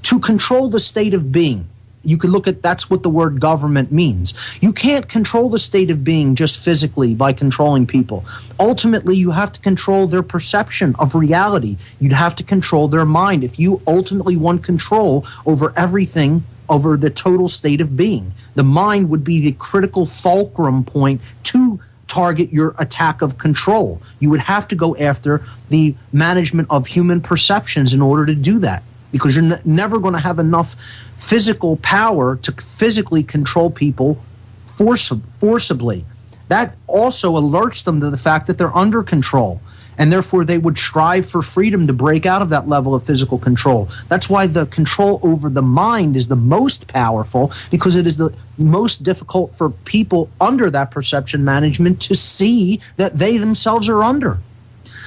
To control the state of being, you could look at, that's what the word government means. You can't control the state of being just physically by controlling people. Ultimately, you have to control their perception of reality. You'd have to control their mind. If you ultimately want control over everything, over the total state of being, the mind would be the critical fulcrum point to target your attack of control. You would have to go after the management of human perceptions in order to do that, because you're never going to have enough physical power to physically control people forcibly. That also alerts them to the fact that they're under control, and therefore they would strive for freedom to break out of that level of physical control. That's why the control over the mind is the most powerful, because it is the most difficult for people under that perception management to see that they themselves are under.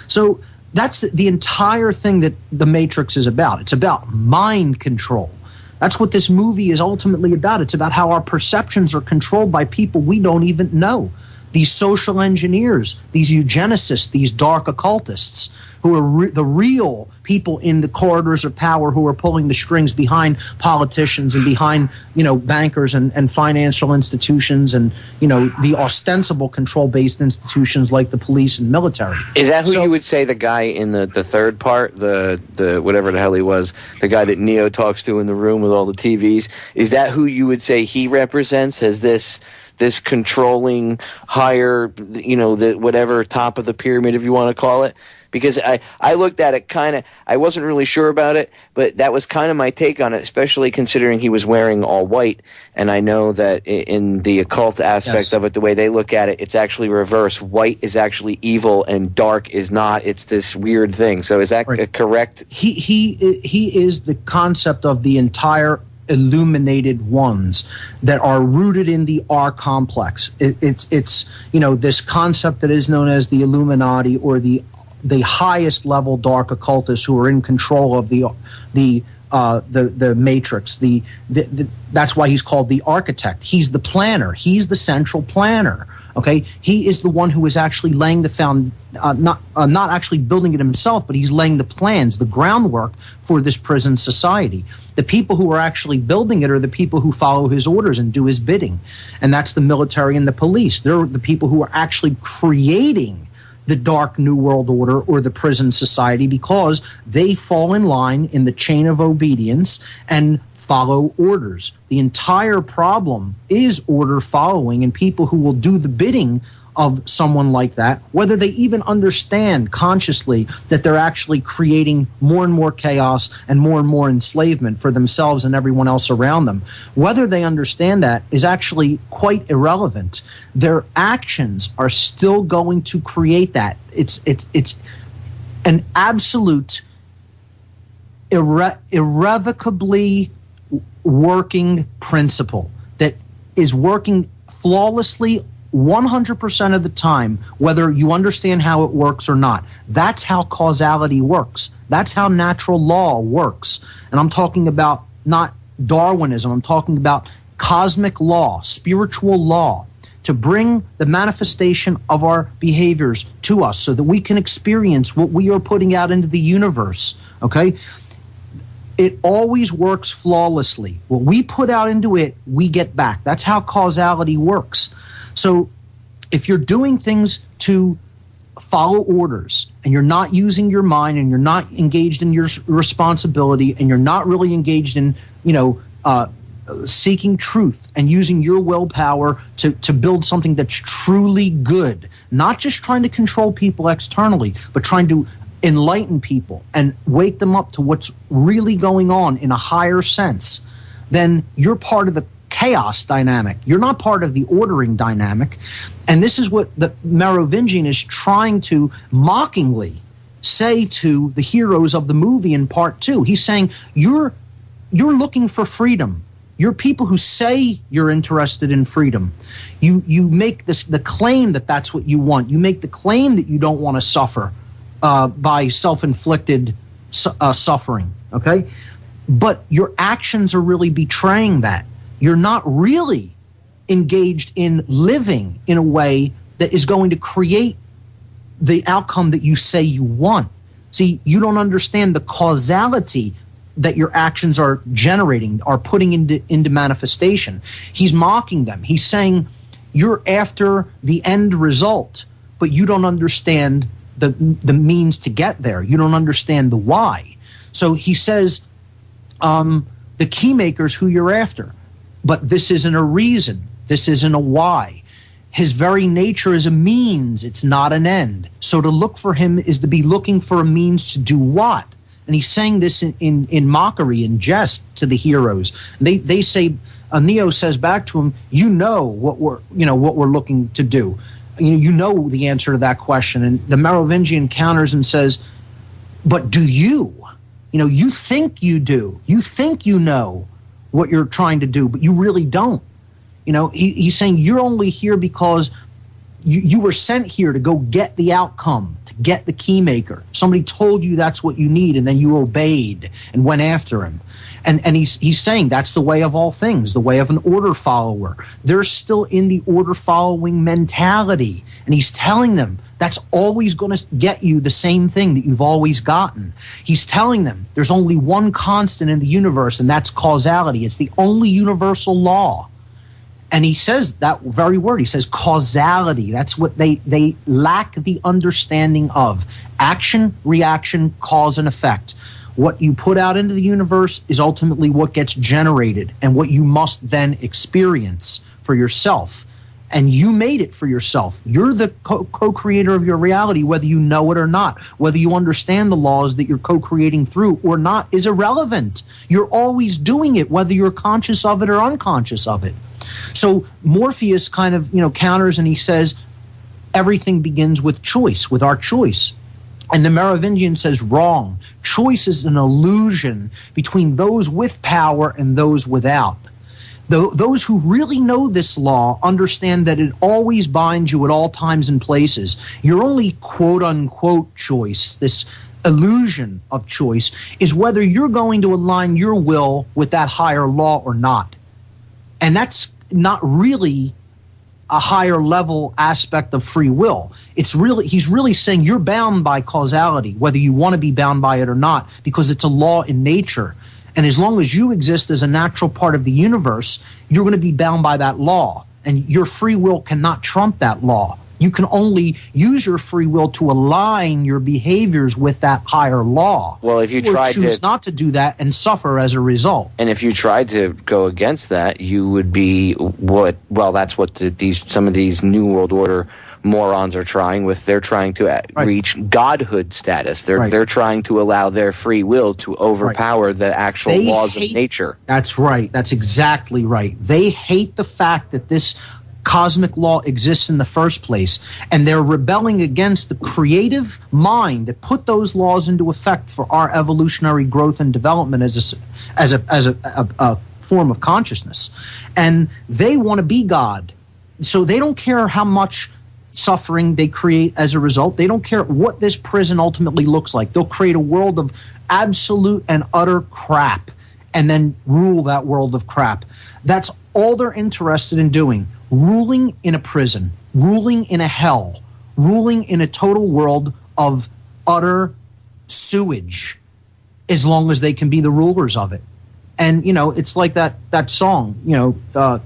So that's the entire thing that The Matrix is about. It's about mind control. That's what this movie is ultimately about. It's about how our perceptions are controlled by people we don't even know. These social engineers, these eugenicists, these dark occultists, who are the real people in the corridors of power, who are pulling the strings behind politicians and behind, bankers and financial institutions and, the ostensible control-based institutions like the police and military. Is that who you would say the guy in the third part, the whatever the hell he was, the guy that Neo talks to in the room with all the TVs? Is that who you would say he represents as this controlling higher, the whatever top of the pyramid, if you want to call it? Because I looked at it I wasn't really sure about it, but that was kind of my take on it, especially considering he was wearing all white. And I know that in the occult aspect of it, the way they look at it, it's actually reverse. White is actually evil and dark is not. It's this weird thing. So is that correct? He is the concept of the entire illuminated ones that are rooted in the R complex. It's this concept that is known as the Illuminati, or the highest level dark occultists who are in control of the matrix. That's why he's called the architect. He's the planner. He's the central planner. Okay, he is the one who is actually laying the not actually building it himself, but he's laying the plans, the groundwork for this prison society. The people who are actually building it are the people who follow his orders and do his bidding, and that's the military and the police. They're the people who are actually creating the dark new world order or the prison society, because they fall in line in the chain of obedience and follow orders. The entire problem is order following, and people who will do the bidding of someone like that, whether they even understand consciously that they're actually creating more and more chaos and more enslavement for themselves and everyone else around them. Whether they understand that is actually quite irrelevant. Their actions are still going to create that. It's an absolute, irrevocably working principle that is working flawlessly 100% of the time, whether you understand how it works or not. That's how causality works. That's how natural law works. And I'm talking about not Darwinism. I'm talking about cosmic law, spiritual law, to bring the manifestation of our behaviors to us so that we can experience what we are putting out into the universe. Okay? It always works flawlessly. What we put out into it, we get back. That's how causality works. So if you're doing things to follow orders and you're not using your mind and you're not engaged in your responsibility and you're not really engaged in, seeking truth and using your willpower to build something that's truly good, not just trying to control people externally, but trying to enlighten people and wake them up to what's really going on in a higher sense, then you're part of the chaos dynamic. You're not part of the ordering dynamic. And this is what the Merovingian is trying to mockingly say to the heroes of the movie in part 2. He's saying, you're looking for freedom. You're people who say you're interested in freedom. You make the claim that that's what you want. You make the claim that you don't want to suffer by self-inflicted suffering, okay? But your actions are really betraying that. You're not really engaged in living in a way that is going to create the outcome that you say you want. See, you don't understand the causality that your actions are generating, are putting into manifestation. He's mocking them. He's saying you're after the end result, but you don't understand the means to get there. You don't understand the why. So he says, the key maker's who you're after, but this isn't a reason. This isn't a why. His very nature is a means. It's not an end. So to look for him is to be looking for a means to do what? And he's saying this in mockery, in jest to the heroes. They say, Neo says back to him, you know what we're looking to do. You know the answer to that question. And the Merovingian counters and says, but do you? You think you do. You think you know what you're trying to do, but you really don't. He's saying you're only here because you were sent here to go get the outcome, to get the key maker. Somebody told you that's what you need, and then you obeyed and went after him. And he's saying that's the way of all things, the way of an order follower. They're still in the order following mentality. And he's telling them that's always going to get you the same thing that you've always gotten. He's telling them there's only one constant in the universe, and that's causality. It's the only universal law. And he says that very word. He says causality. That's what they lack the understanding of. Action, reaction, cause, and effect. What you put out into the universe is ultimately what gets generated and what you must then experience for yourself. And you made it for yourself. You're the co-creator of your reality, whether you know it or not. Whether you understand the laws that you're co-creating through or not is irrelevant. You're always doing it, whether you're conscious of it or unconscious of it. So Morpheus kind of, counters and he says, everything begins with choice, with our choice. And the Merovingian says, wrong. Choice is an illusion between those with power and those without. Those who really know this law understand that it always binds you at all times and places. Your only quote-unquote choice, this illusion of choice, is whether you're going to align your will with that higher law or not. And that's not really a higher level aspect of free will. He's really saying you're bound by causality, whether you want to be bound by it or not, because it's a law in nature. And as long as you exist as a natural part of the universe, you're going to be bound by that law. And your free will cannot trump that law. You can only use your free will to align your behaviors with that higher law. Well, if you choose not to do that and suffer as a result. And if you tried to go against that, you would be that's what some of these New World Order morons are trying with. They're trying to reach godhood status. They're trying to allow their free will to overpower the actual laws of nature. That's right. That's exactly right. They hate the fact that this cosmic law exists in the first place, and they're rebelling against the creative mind that put those laws into effect for our evolutionary growth and development as a form of consciousness. And they want to be God. So they don't care how much suffering they create as a result. They don't care what this prison ultimately looks like. They'll create a world of absolute and utter crap and then rule that world of crap. That's all they're interested in doing. Ruling in a prison, ruling in a hell, ruling in a total world of utter sewage, as long as they can be the rulers of it. And, it's like that song,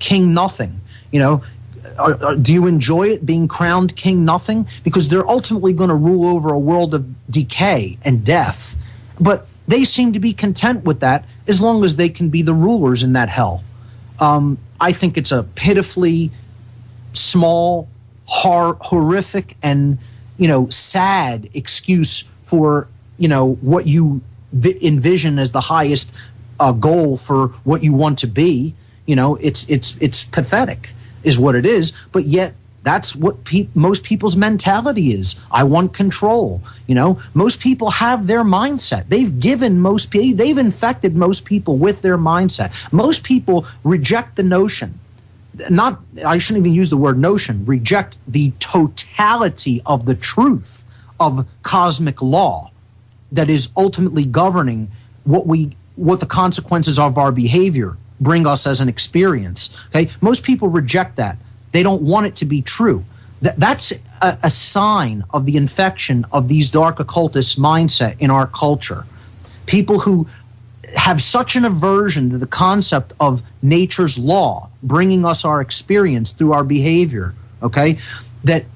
King Nothing, do you enjoy it, being crowned King Nothing? Because they're ultimately going to rule over a world of decay and death. But they seem to be content with that as long as they can be the rulers in that hell. I think it's a pitifully small, horrific, and sad excuse for what you envision as the highest goal for what you want to be. It's pathetic, is what it is. But yet That's what most people's mentality is. I want control. Most people have their mindset. They've infected most people with their mindset. Most people reject the notion. I shouldn't even use the word notion. Reject the totality of the truth of cosmic law that is ultimately governing what the consequences of our behavior bring us as an experience. Okay, most people reject that. They don't want it to be true. That's a sign of the infection of these dark occultist mindset in our culture. People who have such an aversion to the concept of nature's law bringing us our experience through our behavior, okay, that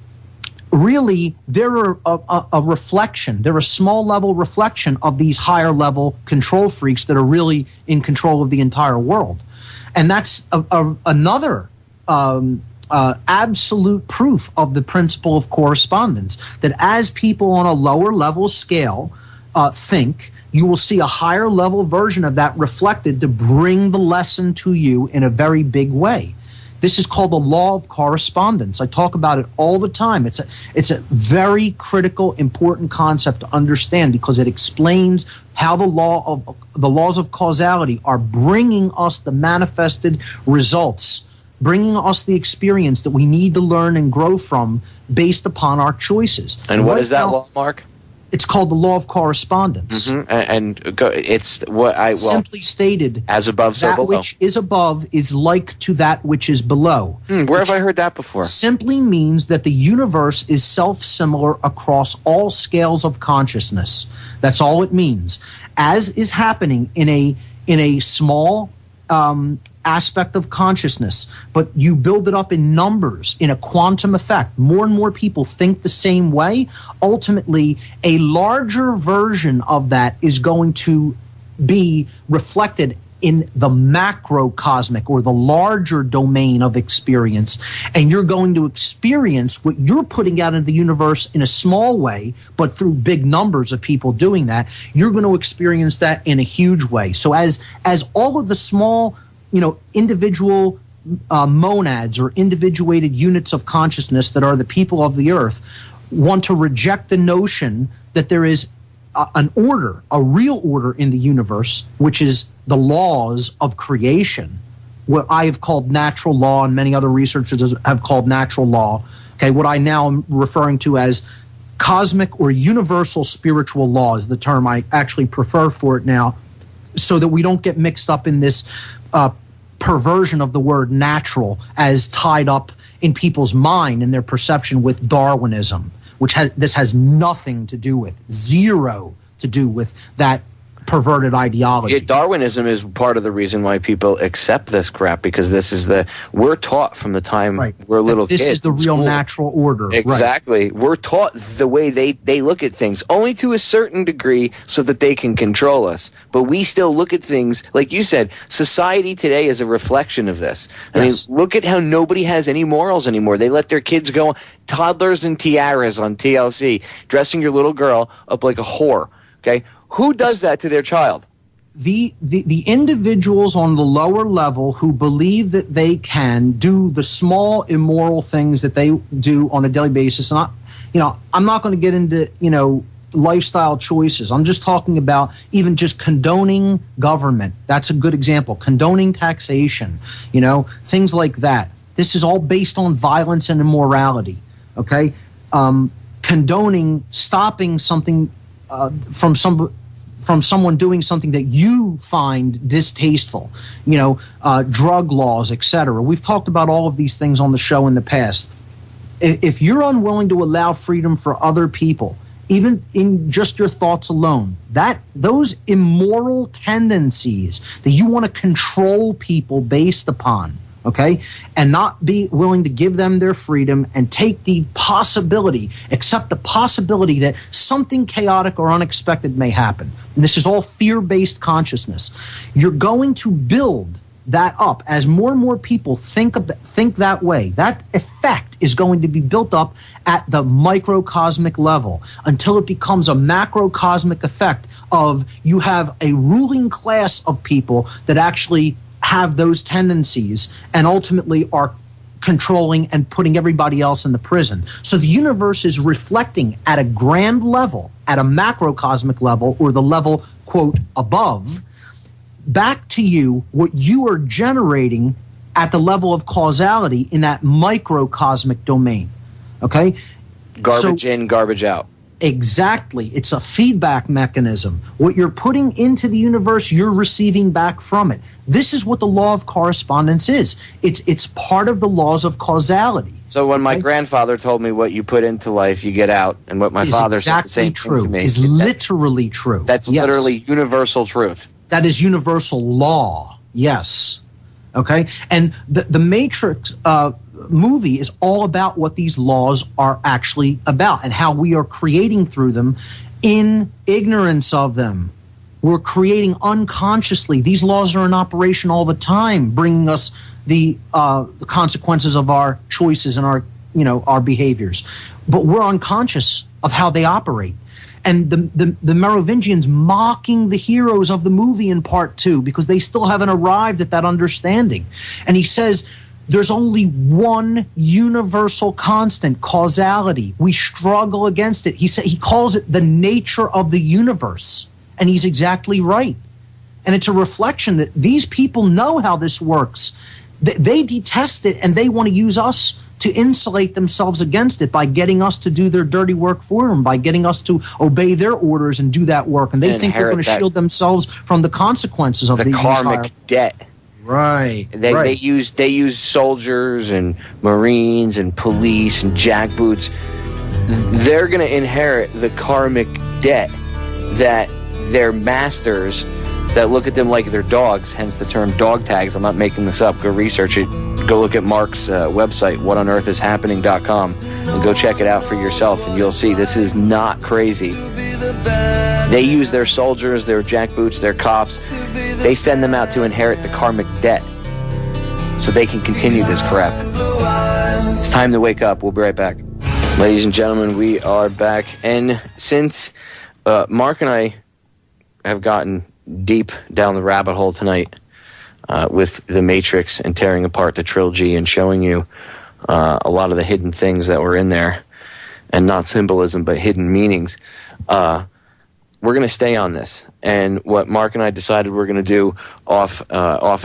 really they're a reflection. They're a small level reflection of these higher level control freaks that are really in control of the entire world. And that's another absolute proof of the principle of correspondence, that as people on a lower level scale think, you will see a higher level version of that reflected to bring the lesson to you in a very big way. This is called the law of correspondence. I talk about it all the time. It's a very critical, important concept to understand because it explains how the laws of causality are bringing us the manifested results, bringing us the experience that we need to learn and grow from based upon our choices. And what is that law, Mark? It's called the law of correspondence. Mm-hmm. And it's what simply stated, as above, so that below. which is above is like to that which is below. Where have I heard that before? Simply means that the universe is self-similar across all scales of consciousness. That's all it means. As is happening in a small aspect of consciousness, but you build it up in numbers, in a quantum effect. More and more people think the same way. Ultimately, a larger version of that is going to be reflected in the macrocosmic or the larger domain of experience. And you're going to experience what you're putting out into the universe in a small way, but through big numbers of people doing that, you're going to experience that in a huge way. So as all of the small individual monads or individuated units of consciousness that are the people of the earth want to reject the notion that there is an order, a real order in the universe, which is the laws of creation, what I have called natural law and many other researchers have called natural law, okay, what I now am referring to as cosmic or universal spiritual law is the term I actually prefer for it now, so that we don't get mixed up in this perversion of the word natural as tied up in people's mind and their perception with Darwinism, which this has nothing to do with, zero to do with that perverted ideology. Yeah, Darwinism is part of the reason why people accept this crap, because we're taught from the time we're little kids. This is the real natural order. Exactly. Right. We're taught the way they look at things, only to a certain degree so that they can control us. But we still look at things, like you said, society today is a reflection of this. I mean, look at how nobody has any morals anymore. They let their kids go, toddlers and tiaras on TLC, dressing your little girl up like a whore, okay? Who does that to their child? The individuals on the lower level who believe that they can do the small immoral things that they do on a daily basis. And I'm not going to get into, lifestyle choices. I'm just talking about even just condoning government. That's a good example. Condoning taxation, things like that. This is all based on violence and immorality, okay? Condoning, stopping something from someone doing something that you find distasteful, drug laws, etc. We've talked about all of these things on the show in the past. If you're unwilling to allow freedom for other people, even in just your thoughts alone, those immoral tendencies that you want to control people based upon, okay, and not be willing to give them their freedom and accept the possibility that something chaotic or unexpected may happen. And this is all fear-based consciousness. You're going to build that up as more and more people think that way. That effect is going to be built up at the microcosmic level until it becomes a macrocosmic effect of you have a ruling class of people that actually have those tendencies and ultimately are controlling and putting everybody else in the prison. So the universe is reflecting at a grand level, at a macrocosmic level, or the level, quote, above, back to you what you are generating at the level of causality in that microcosmic domain. Okay? Garbage in, garbage out. Exactly. It's a feedback mechanism. What you're putting into the universe, you're receiving back from it. This is what the law of correspondence is. It's part of the laws of causality. So when my grandfather told me what you put into life, you get out, and what my father said the same thing to me. Is literally true. That's literally universal truth. That is universal law. Yes. Okay? And the Matrix movie is all about what these laws are actually about and how we are creating through them in ignorance of them. We're creating unconsciously. These laws are in operation all the time, bringing us the consequences of our choices and our behaviors. But we're unconscious of how they operate. And the Merovingians mocking the heroes of the movie in part 2 because they still haven't arrived at that understanding. And he says, there's only one universal constant, causality. We struggle against it. He calls it the nature of the universe, and he's exactly right. And it's a reflection that these people know how this works. They detest it, and they want to use us to insulate themselves against it by getting us to do their dirty work for them, by getting us to obey their orders and do that work. And they think they're going to shield themselves from the consequences of the karmic debt. Right. They use soldiers and Marines and police and jackboots. They're going to inherit the karmic debt that their masters that look at them like they're dogs, hence the term dog tags. I'm not making this up. Go research it. Go look at Mark's website, whatonearthishappening.com, and go check it out for yourself, and you'll see this is not crazy. They use their soldiers, their jackboots, their cops. They send them out to inherit the karmic debt so they can continue this crap. It's time to wake up. We'll be right back. Ladies and gentlemen, we are back. And since Mark and I have gotten deep down the rabbit hole tonight with the Matrix and tearing apart the trilogy and showing you a lot of the hidden things that were in there, and not symbolism but hidden meanings, we're going to stay on this. And what Mark and I decided we're going to do off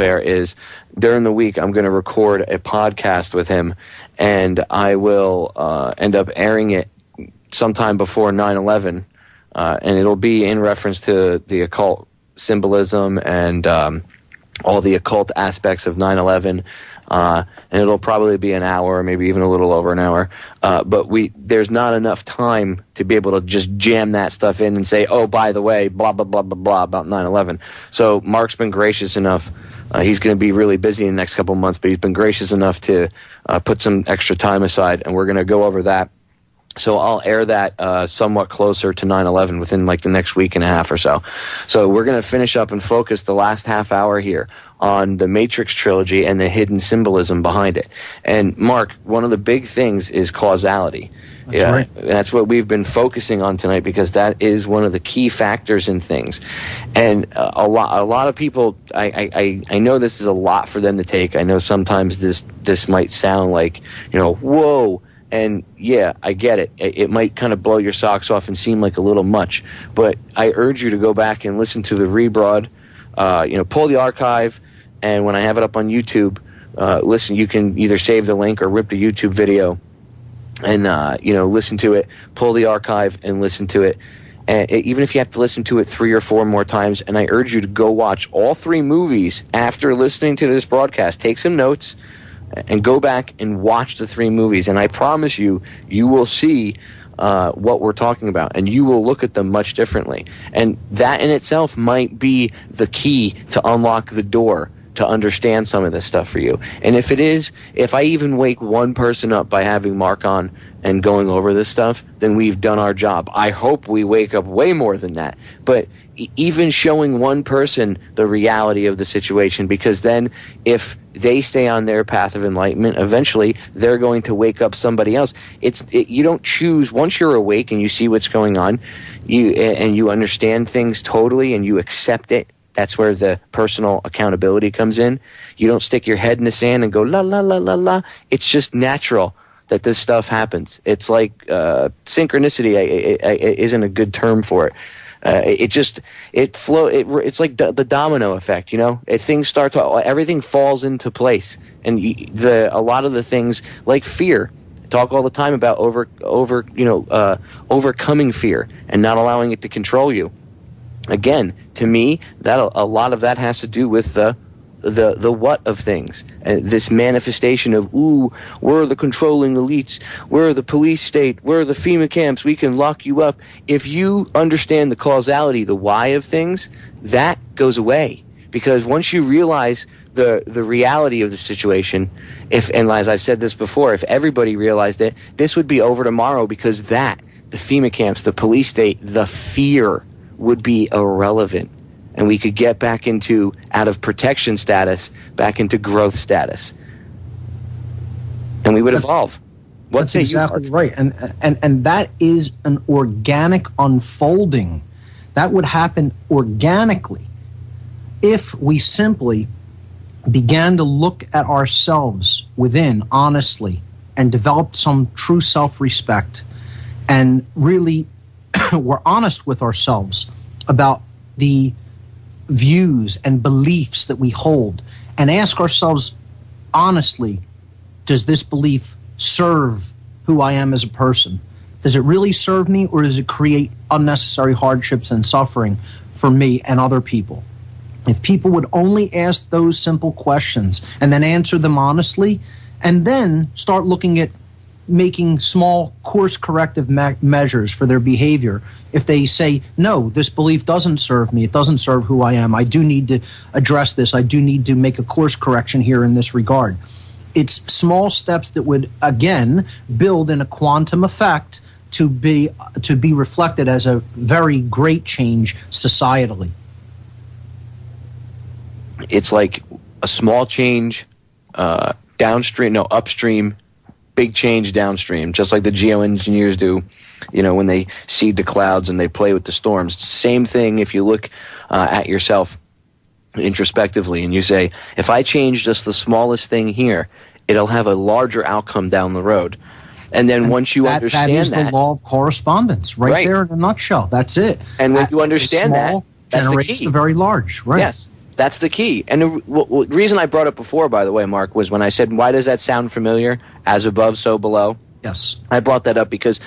air is during the week I'm going to record a podcast with him, and I will end up airing it sometime before 9/11, and it'll be in reference to the occult symbolism and all the occult aspects of 9/11, and it'll probably be an hour, maybe even a little over an hour. But there's not enough time to be able to just jam that stuff in and say, oh, by the way, blah, blah, blah, blah, blah about 9/11. So Mark's been gracious enough. He's going to be really busy in the next couple of months, but he's been gracious enough to put some extra time aside, and we're going to go over that. So I'll air that somewhat closer to 9/11 within like the next week and a half or so. So we're going to finish up and focus the last half hour here on the Matrix trilogy and the hidden symbolism behind it. And Mark, one of the big things is causality. That's right. And that's what we've been focusing on tonight, because that is one of the key factors in things. And a lot of people, I know this is a lot for them to take. I know sometimes this might sound like, whoa. And yeah, I get it. It might kind of blow your socks off and seem like a little much, but I urge you to go back and listen to the rebroad. Pull the archive, and when I have it up on YouTube, listen. You can either save the link or rip the YouTube video, and listen to it. Pull the archive and listen to it. And even if you have to listen to it 3 or 4 more times, and I urge you to go watch all 3 movies after listening to this broadcast. Take some notes and go back and watch the 3 movies, and I promise you will see what we're talking about, and you will look at them much differently. And that in itself might be the key to unlock the door to understand some of this stuff for you. And if it is, if I even wake one person up by having Mark on and going over this stuff, then we've done our job. I hope we wake up way more than that. But even showing one person the reality of the situation, because then if they stay on their path of enlightenment, eventually they're going to wake up somebody else. You don't choose. Once you're awake and you see what's going on, you understand things totally and you accept it That's where the personal accountability comes in. You don't stick your head in the sand and go, la, la, la, la, la. It's just natural that this stuff happens. It's like synchronicity isn't a good term for it. It's like the domino effect, you know? Things start to, everything falls into place. And a lot of the things, like fear, talk all the time about overcoming fear and not allowing it to control you. Again, to me, that a lot of that has to do with the what of things. This manifestation of, we're the controlling elites, we're the police state, we're the FEMA camps, we can lock you up. If you understand the causality, the why of things, that goes away. Because once you realize the reality of the situation, and as I've said this before, if everybody realized it, this would be over tomorrow, because the FEMA camps, the police state, the fear would be irrelevant. And we could get back into, out of protection status, back into growth status. And we would evolve. That's exactly right. And that is an organic unfolding. That would happen organically if we simply began to look at ourselves within honestly and developed some true self-respect and really were honest with ourselves about the views and beliefs that we hold, and ask ourselves honestly, does this belief serve who I am as a person? Does it really serve me, or does it create unnecessary hardships and suffering for me and other people? If people would only ask those simple questions and then answer them honestly, and then start looking at making small course corrective measures for their behavior. If they say, no, this belief doesn't serve me, it doesn't serve who I am, I do need to address this, I do need to make a course correction here in this regard. It's small steps that would, again, build in a quantum effect to be reflected as a very great change societally. It's like a small change upstream, big change downstream, just like the geoengineers do, when they seed the clouds and they play with the storms. Same thing if you look at yourself introspectively and you say, if I change just the smallest thing here, it'll have a larger outcome down the road. And then once you understand that... That is the law of correspondence, right there in a nutshell. That's it. And when you understand that, that's the key. The very large, right? Yes. That's the key. And the reason I brought it before, by the way, Mark, was when I said, why does that sound familiar? As above, so below. Yes. I brought that up because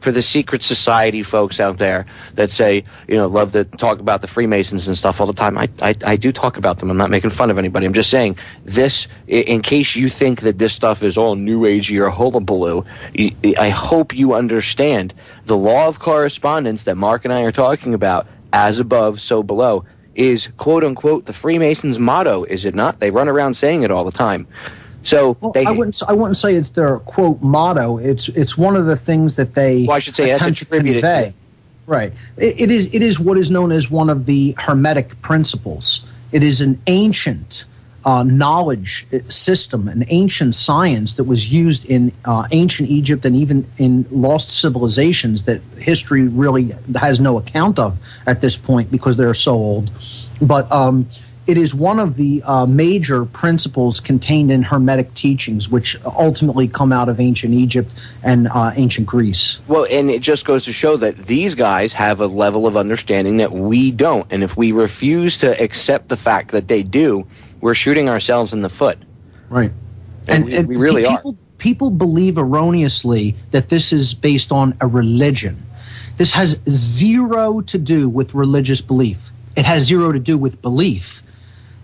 for the secret society folks out there that say, love to talk about the Freemasons and stuff all the time, I do talk about them. I'm not making fun of anybody. I'm just saying this, in case you think that this stuff is all new agey or hullabaloo, I hope you understand the law of correspondence that Mark and I are talking about, as above, so below, is quote-unquote the Freemasons' motto, is it not? They run around saying it all the time. So I wouldn't say it's their quote motto. It's one of the things that they. Well, I should say that's attributed to. Right. It is what is known as one of the Hermetic principles. It is an ancient knowledge system, an ancient science that was used in ancient Egypt and even in lost civilizations that history really has no account of at this point because they're so old. But it is one of the major principles contained in Hermetic teachings, which ultimately come out of ancient Egypt and ancient Greece. Well, and it just goes to show that these guys have a level of understanding that we don't. And if we refuse to accept the fact that they do, we're shooting ourselves in the foot. Right. And we really are. People believe erroneously that this is based on a religion. This has zero to do with religious belief. It has zero to do with belief.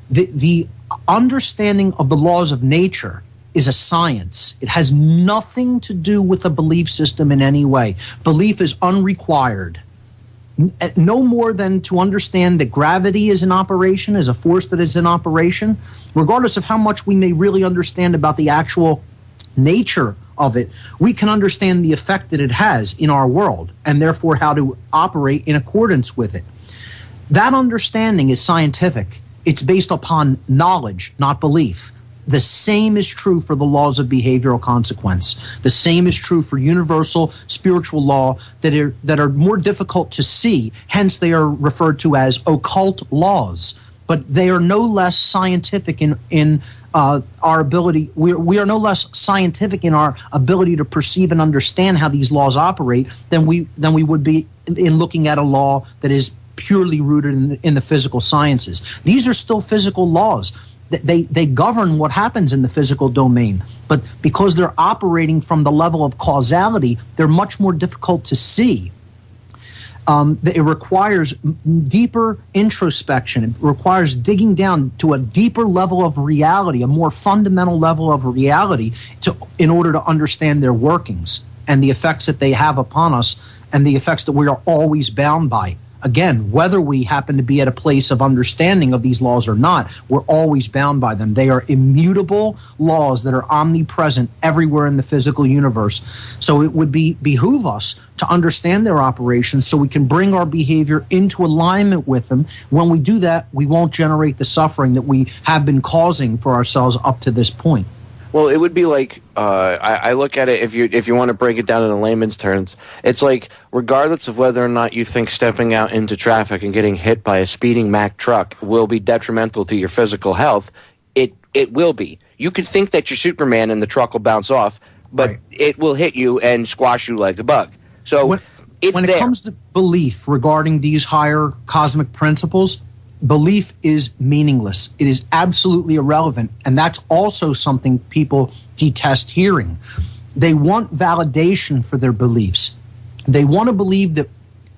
The understanding of the laws of nature is a science. It has nothing to do with a belief system in any way. Belief is unrequired. No more than to understand that gravity is in operation, is a force that is in operation, regardless of how much we may really understand about the actual nature of it, we can understand the effect that it has in our world and therefore how to operate in accordance with it. That understanding is scientific. It's based upon knowledge, not belief. The same is true for the laws of behavioral consequence. The same is true for universal spiritual law that are more difficult to see. Hence, they are referred to as occult laws. But they are no less scientific in our ability. We are no less scientific in our ability to perceive and understand how these laws operate than we would be in looking at a law that is purely rooted in the physical sciences. These are still physical laws. They govern what happens in the physical domain, but because they're operating from the level of causality, they're much more difficult to see. It requires deeper introspection. It requires digging down to a deeper level of reality, a more fundamental level of reality, in order to understand their workings and the effects that they have upon us and the effects that we are always bound by. Again, whether we happen to be at a place of understanding of these laws or not, we're always bound by them. They are immutable laws that are omnipresent everywhere in the physical universe. So it would behoove us to understand their operations so we can bring our behavior into alignment with them. When we do that, we won't generate the suffering that we have been causing for ourselves up to this point. Well, it would be like, I look at it, if you want to break it down in layman's terms, it's like, regardless of whether or not you think stepping out into traffic and getting hit by a speeding Mack truck will be detrimental to your physical health, it will be. You could think that you're Superman and the truck will bounce off, but right. It will hit you and squash you like a bug. So when it comes to belief regarding these higher cosmic principles, belief is meaningless. It is absolutely irrelevant. And that's also something people detest hearing. They want validation for their beliefs. They want to believe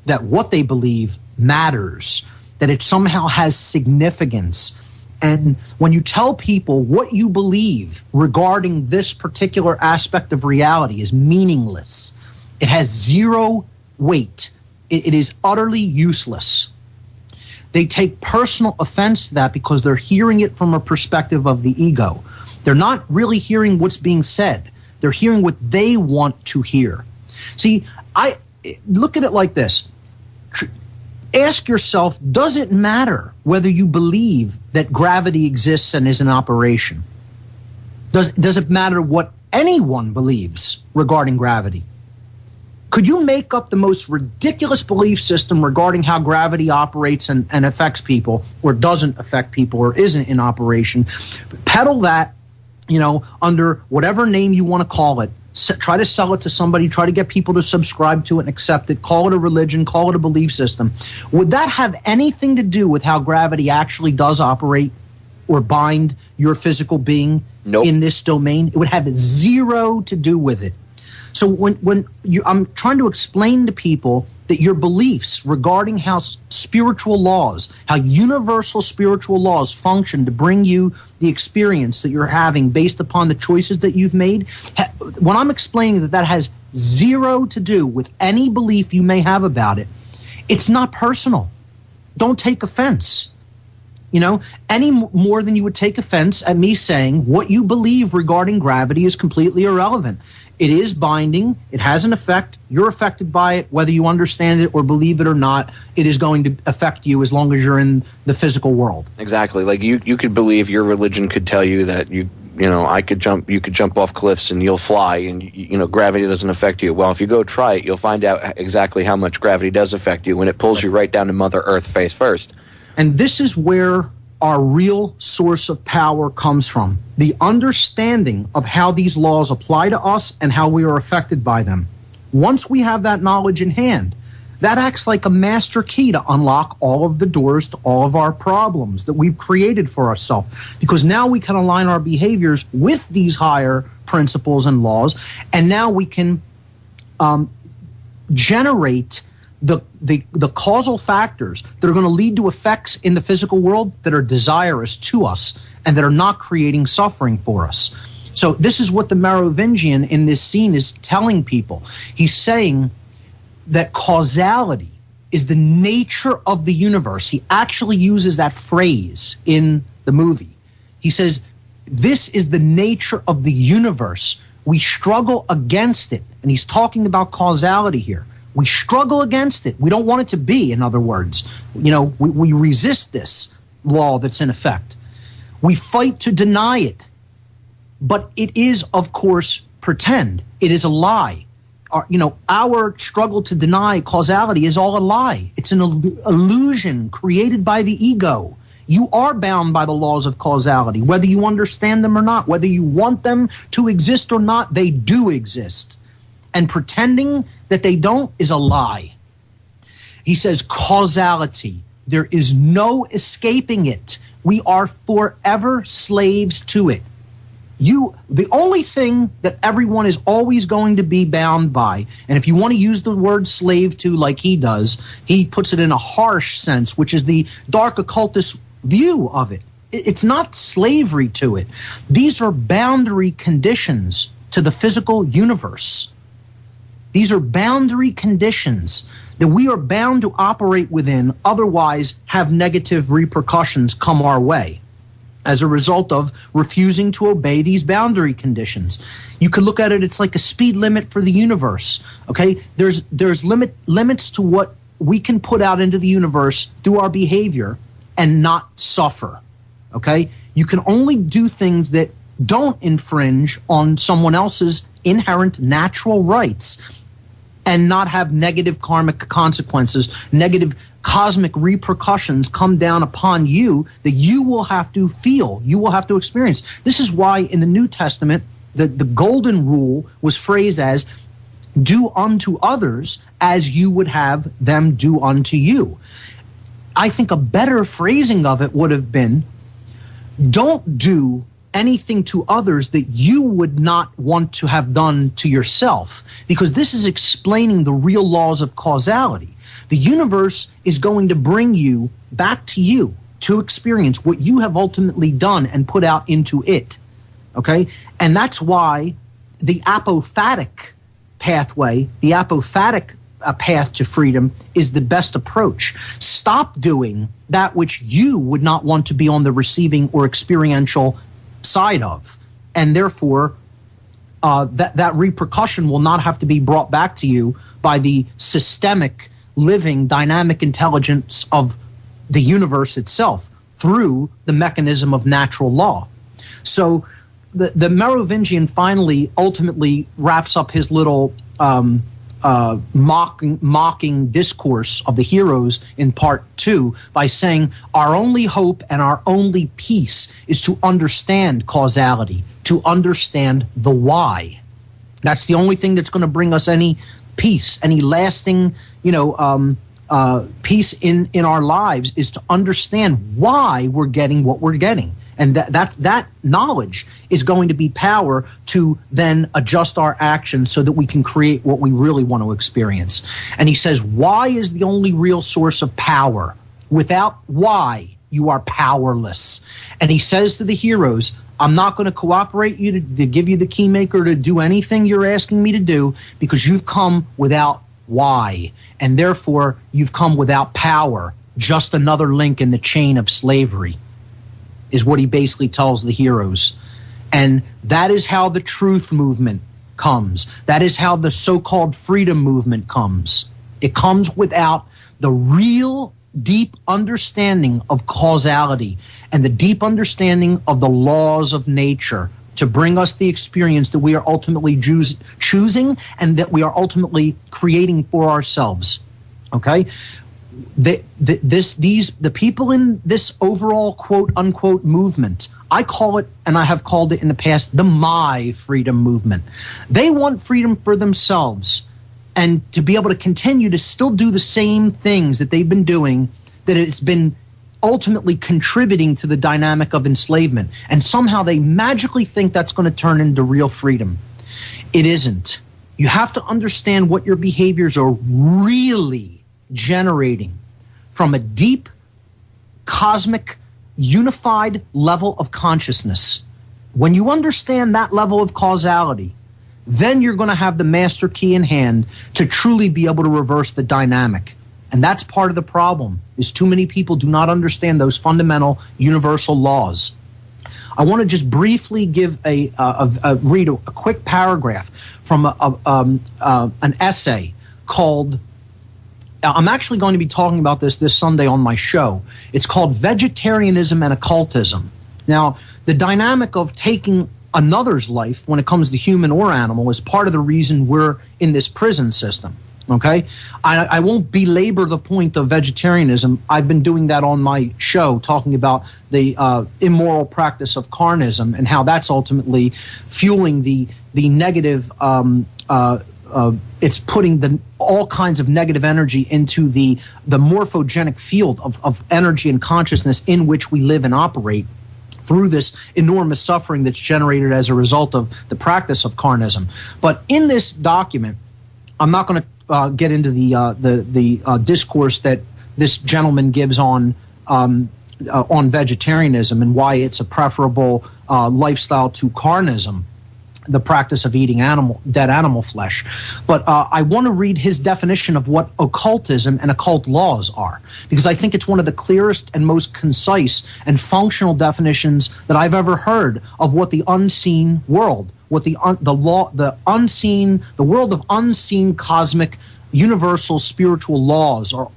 that what they believe matters, that it somehow has significance. And when you tell people what you believe regarding this particular aspect of reality is meaningless, it has zero weight. It is utterly useless. They take personal offense to that because they're hearing it from a perspective of the ego. They're not really hearing what's being said. They're hearing what they want to hear. See, I look at it like this. Ask yourself, does it matter whether you believe that gravity exists and is in operation? Does it matter what anyone believes regarding gravity? Could you make up the most ridiculous belief system regarding how gravity operates and affects people, or doesn't affect people, or isn't in operation? Peddle that, under whatever name you want to call it. Try to sell it to somebody, try to get people to subscribe to it and accept it, call it a religion, call it a belief system. Would that have anything to do with how gravity actually does operate or bind your physical being in this domain? It would have zero to do with it. So I'm trying to explain to people that your beliefs regarding how spiritual laws, how universal spiritual laws function to bring you the experience that you're having based upon the choices that you've made, when I'm explaining that has zero to do with any belief you may have about it, it's not personal. Don't take offense. Any more than you would take offense at me saying what you believe regarding gravity is completely irrelevant. It is binding. It has an effect. You're affected by it, whether you understand it or believe it or not. It is going to affect you as long as you're in the physical world. Exactly. Like you could believe your religion could tell you that you could jump off cliffs and you'll fly, and gravity doesn't affect you. Well, if you go try it, you'll find out exactly how much gravity does affect you when it pulls you right down to Mother Earth face first. And this is where our real source of power comes from. The understanding of how these laws apply to us and how we are affected by them. Once we have that knowledge in hand, that acts like a master key to unlock all of the doors to all of our problems that we've created for ourselves. Because now we can align our behaviors with these higher principles and laws, and now we can generate the causal factors that are going to lead to effects in the physical world that are desirous to us and that are not creating suffering for us. So this is what the Merovingian in this scene is telling people. He's saying that causality is the nature of the universe. He actually uses that phrase in the movie. He says, this is the nature of the universe. We struggle against it. And he's talking about causality here. We struggle against it. We don't want it to be, in other words. We resist this law that's in effect. We fight to deny it. but it is, of course, pretend. It is a lie. Our struggle to deny causality is all a lie. It's an illusion created by the ego. You are bound by the laws of causality, whether you understand them or not, whether you want them to exist or not, they do exist. And pretending that they don't is a lie. He says causality. There is no escaping it. We are forever slaves to it. The only thing that everyone is always going to be bound by, and if you want to use the word slave to like he does, he puts it in a harsh sense, which is the dark occultist view of it. It's not slavery to it. These are boundary conditions to the physical universe. These are boundary conditions that we are bound to operate within, otherwise have negative repercussions come our way as a result of refusing to obey these boundary conditions. You could look at it, it's like a speed limit for the universe, okay? There's limits to what we can put out into the universe through our behavior and not suffer, okay? You can only do things that don't infringe on someone else's inherent natural rights and not have negative karmic consequences, negative cosmic repercussions come down upon you that you will have to feel, you will have to experience. This is why in the New Testament, the golden rule was phrased as, do unto others as you would have them do unto you. I think a better phrasing of it would have been, don't do anything to others that you would not want to have done to yourself, because this is explaining the real laws of causality. The universe is going to bring you back to you to experience what you have ultimately done and put out into it, okay? And that's why the apophatic pathway, the apophatic path to freedom is the best approach. Stop doing that which you would not want to be on the receiving or experiential side of, and therefore that repercussion will not have to be brought back to you by the systemic, living, dynamic intelligence of the universe itself through the mechanism of natural law. So the Merovingian finally ultimately wraps up his little mocking discourse of the heroes in part 2 by saying our only hope and our only peace is to understand causality, to understand the why. That's the only thing that's going to bring us any peace, any lasting, peace in our lives, is to understand why we're getting what we're getting. And that knowledge is going to be power to then adjust our actions so that we can create what we really want to experience. And he says, why is the only real source of power? Without why, you are powerless. And he says to the heroes, I'm not going to cooperate you to give you the key maker to do anything you're asking me to do, because you've come without why. And therefore, you've come without power. Just another link in the chain of slavery, is what he basically tells the heroes. And that is how the truth movement comes. That is how the so-called freedom movement comes. It comes without the real deep understanding of causality and the deep understanding of the laws of nature to bring us the experience that we are ultimately choosing and that we are ultimately creating for ourselves. Okay? The people in this overall quote unquote movement, I call it, and I have called it in the past, the My Freedom movement. They want freedom for themselves and to be able to continue to still do the same things that they've been doing, that it's been ultimately contributing to the dynamic of enslavement. And somehow they magically think that's going to turn into real freedom. It isn't. You have to understand what your behaviors are really generating from a deep, cosmic, unified level of consciousness. When you understand that level of causality, then you're going to have the master key in hand to truly be able to reverse the dynamic. And that's part of the problem, is too many people do not understand those fundamental universal laws. I want to just briefly give read a quick paragraph from an essay called, I'm actually going to be talking about this Sunday on my show. It's called Vegetarianism and Occultism. Now, the dynamic of taking another's life when it comes to human or animal is part of the reason we're in this prison system. Okay, I won't belabor the point of vegetarianism. I've been doing that on my show, talking about the immoral practice of carnism and how that's ultimately fueling the negative. It's putting all kinds of negative energy into the morphogenic field of energy and consciousness in which we live and operate, through this enormous suffering that's generated as a result of the practice of carnism. But in this document, I'm not going to get into the discourse that this gentleman gives on vegetarianism and why it's a preferable lifestyle to carnism, the practice of eating dead animal flesh. But I want to read his definition of what occultism and occult laws are, because I think it's one of the clearest and most concise and functional definitions that I've ever heard of what the unseen world, what the world of unseen cosmic universal spiritual laws are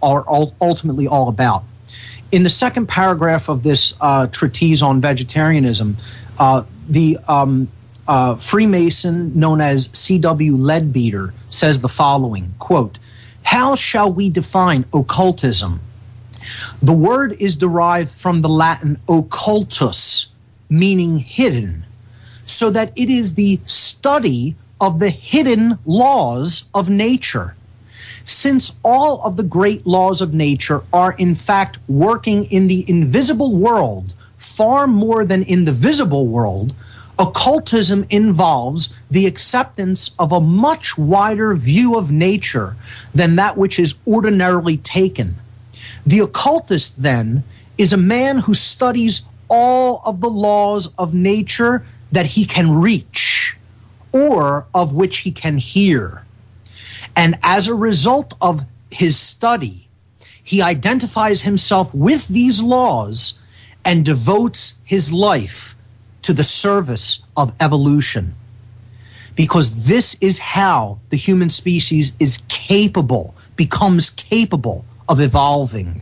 ultimately all about. In the second paragraph of this treatise on vegetarianism, the Freemason known as C.W. Leadbeater says the following, quote, "How shall we define occultism? The word is derived from the Latin occultus, meaning hidden, so that it is the study of the hidden laws of nature. Since all of the great laws of nature are in fact working in the invisible world far more than in the visible world, occultism involves the acceptance of a much wider view of nature than that which is ordinarily taken. The occultist, then, is a man who studies all of the laws of nature that he can reach or of which he can hear. And as a result of his study, he identifies himself with these laws and devotes his life to the service of evolution. Because this is how the human species becomes capable of evolving,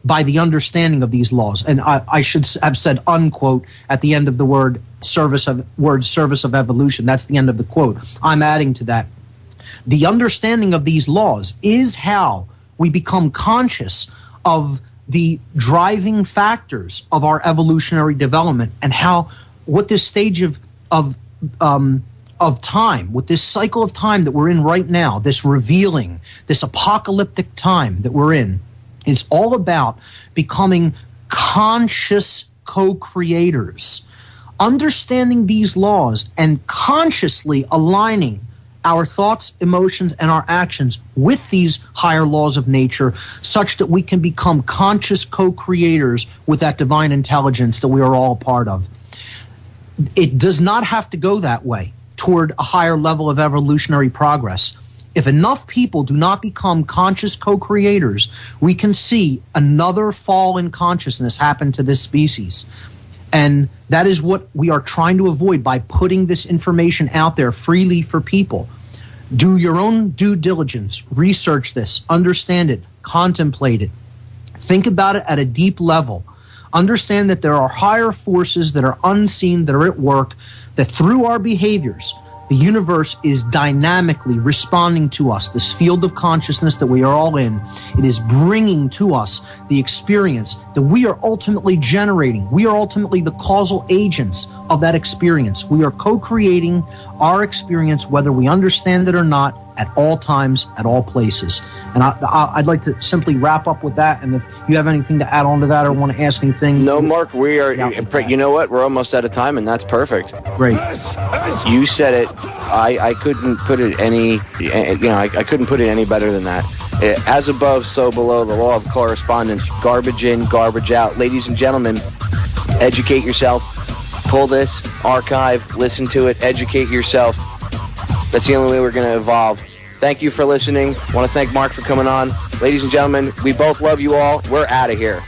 by the understanding of these laws." And I should have said unquote at the end of the word service of evolution. That's the end of the quote. I'm adding to that. The understanding of these laws is how we become conscious of the driving factors of our evolutionary development, and what this stage of time, with this cycle of time that we're in right now, this revealing, this apocalyptic time that we're in, is all about becoming conscious co-creators, understanding these laws and consciously aligning our thoughts, emotions, and our actions with these higher laws of nature, such that we can become conscious co-creators with that divine intelligence that we are all a part of. It does not have to go that way toward a higher level of evolutionary progress. If enough people do not become conscious co-creators, we can see another fall in consciousness happen to this species. And that is what we are trying to avoid by putting this information out there freely for people. Do your own due diligence, research this, understand it, contemplate it, think about it at a deep level. Understand that there are higher forces that are unseen, that are at work, that through our behaviors, the universe is dynamically responding to us, this field of consciousness that we are all in. It is bringing to us the experience that we are ultimately generating. We are ultimately the causal agents of that experience. We are co-creating our experience, whether we understand it or not, at all times, at all places. And I'd like to simply wrap up with that. And if you have anything to add on to that or want to ask anything. No, Mark, we are, you know what? We're almost out of time, and that's perfect. Great. You said it. I couldn't put it I couldn't put it any better than that. As above, so below, the law of correspondence. Garbage in, garbage out. Ladies and gentlemen, educate yourself. Pull this, archive, listen to it, educate yourself. That's the only way we're going to evolve. Thank you for listening. I want to thank Mark for coming on. Ladies and gentlemen, we both love you all. We're out of here.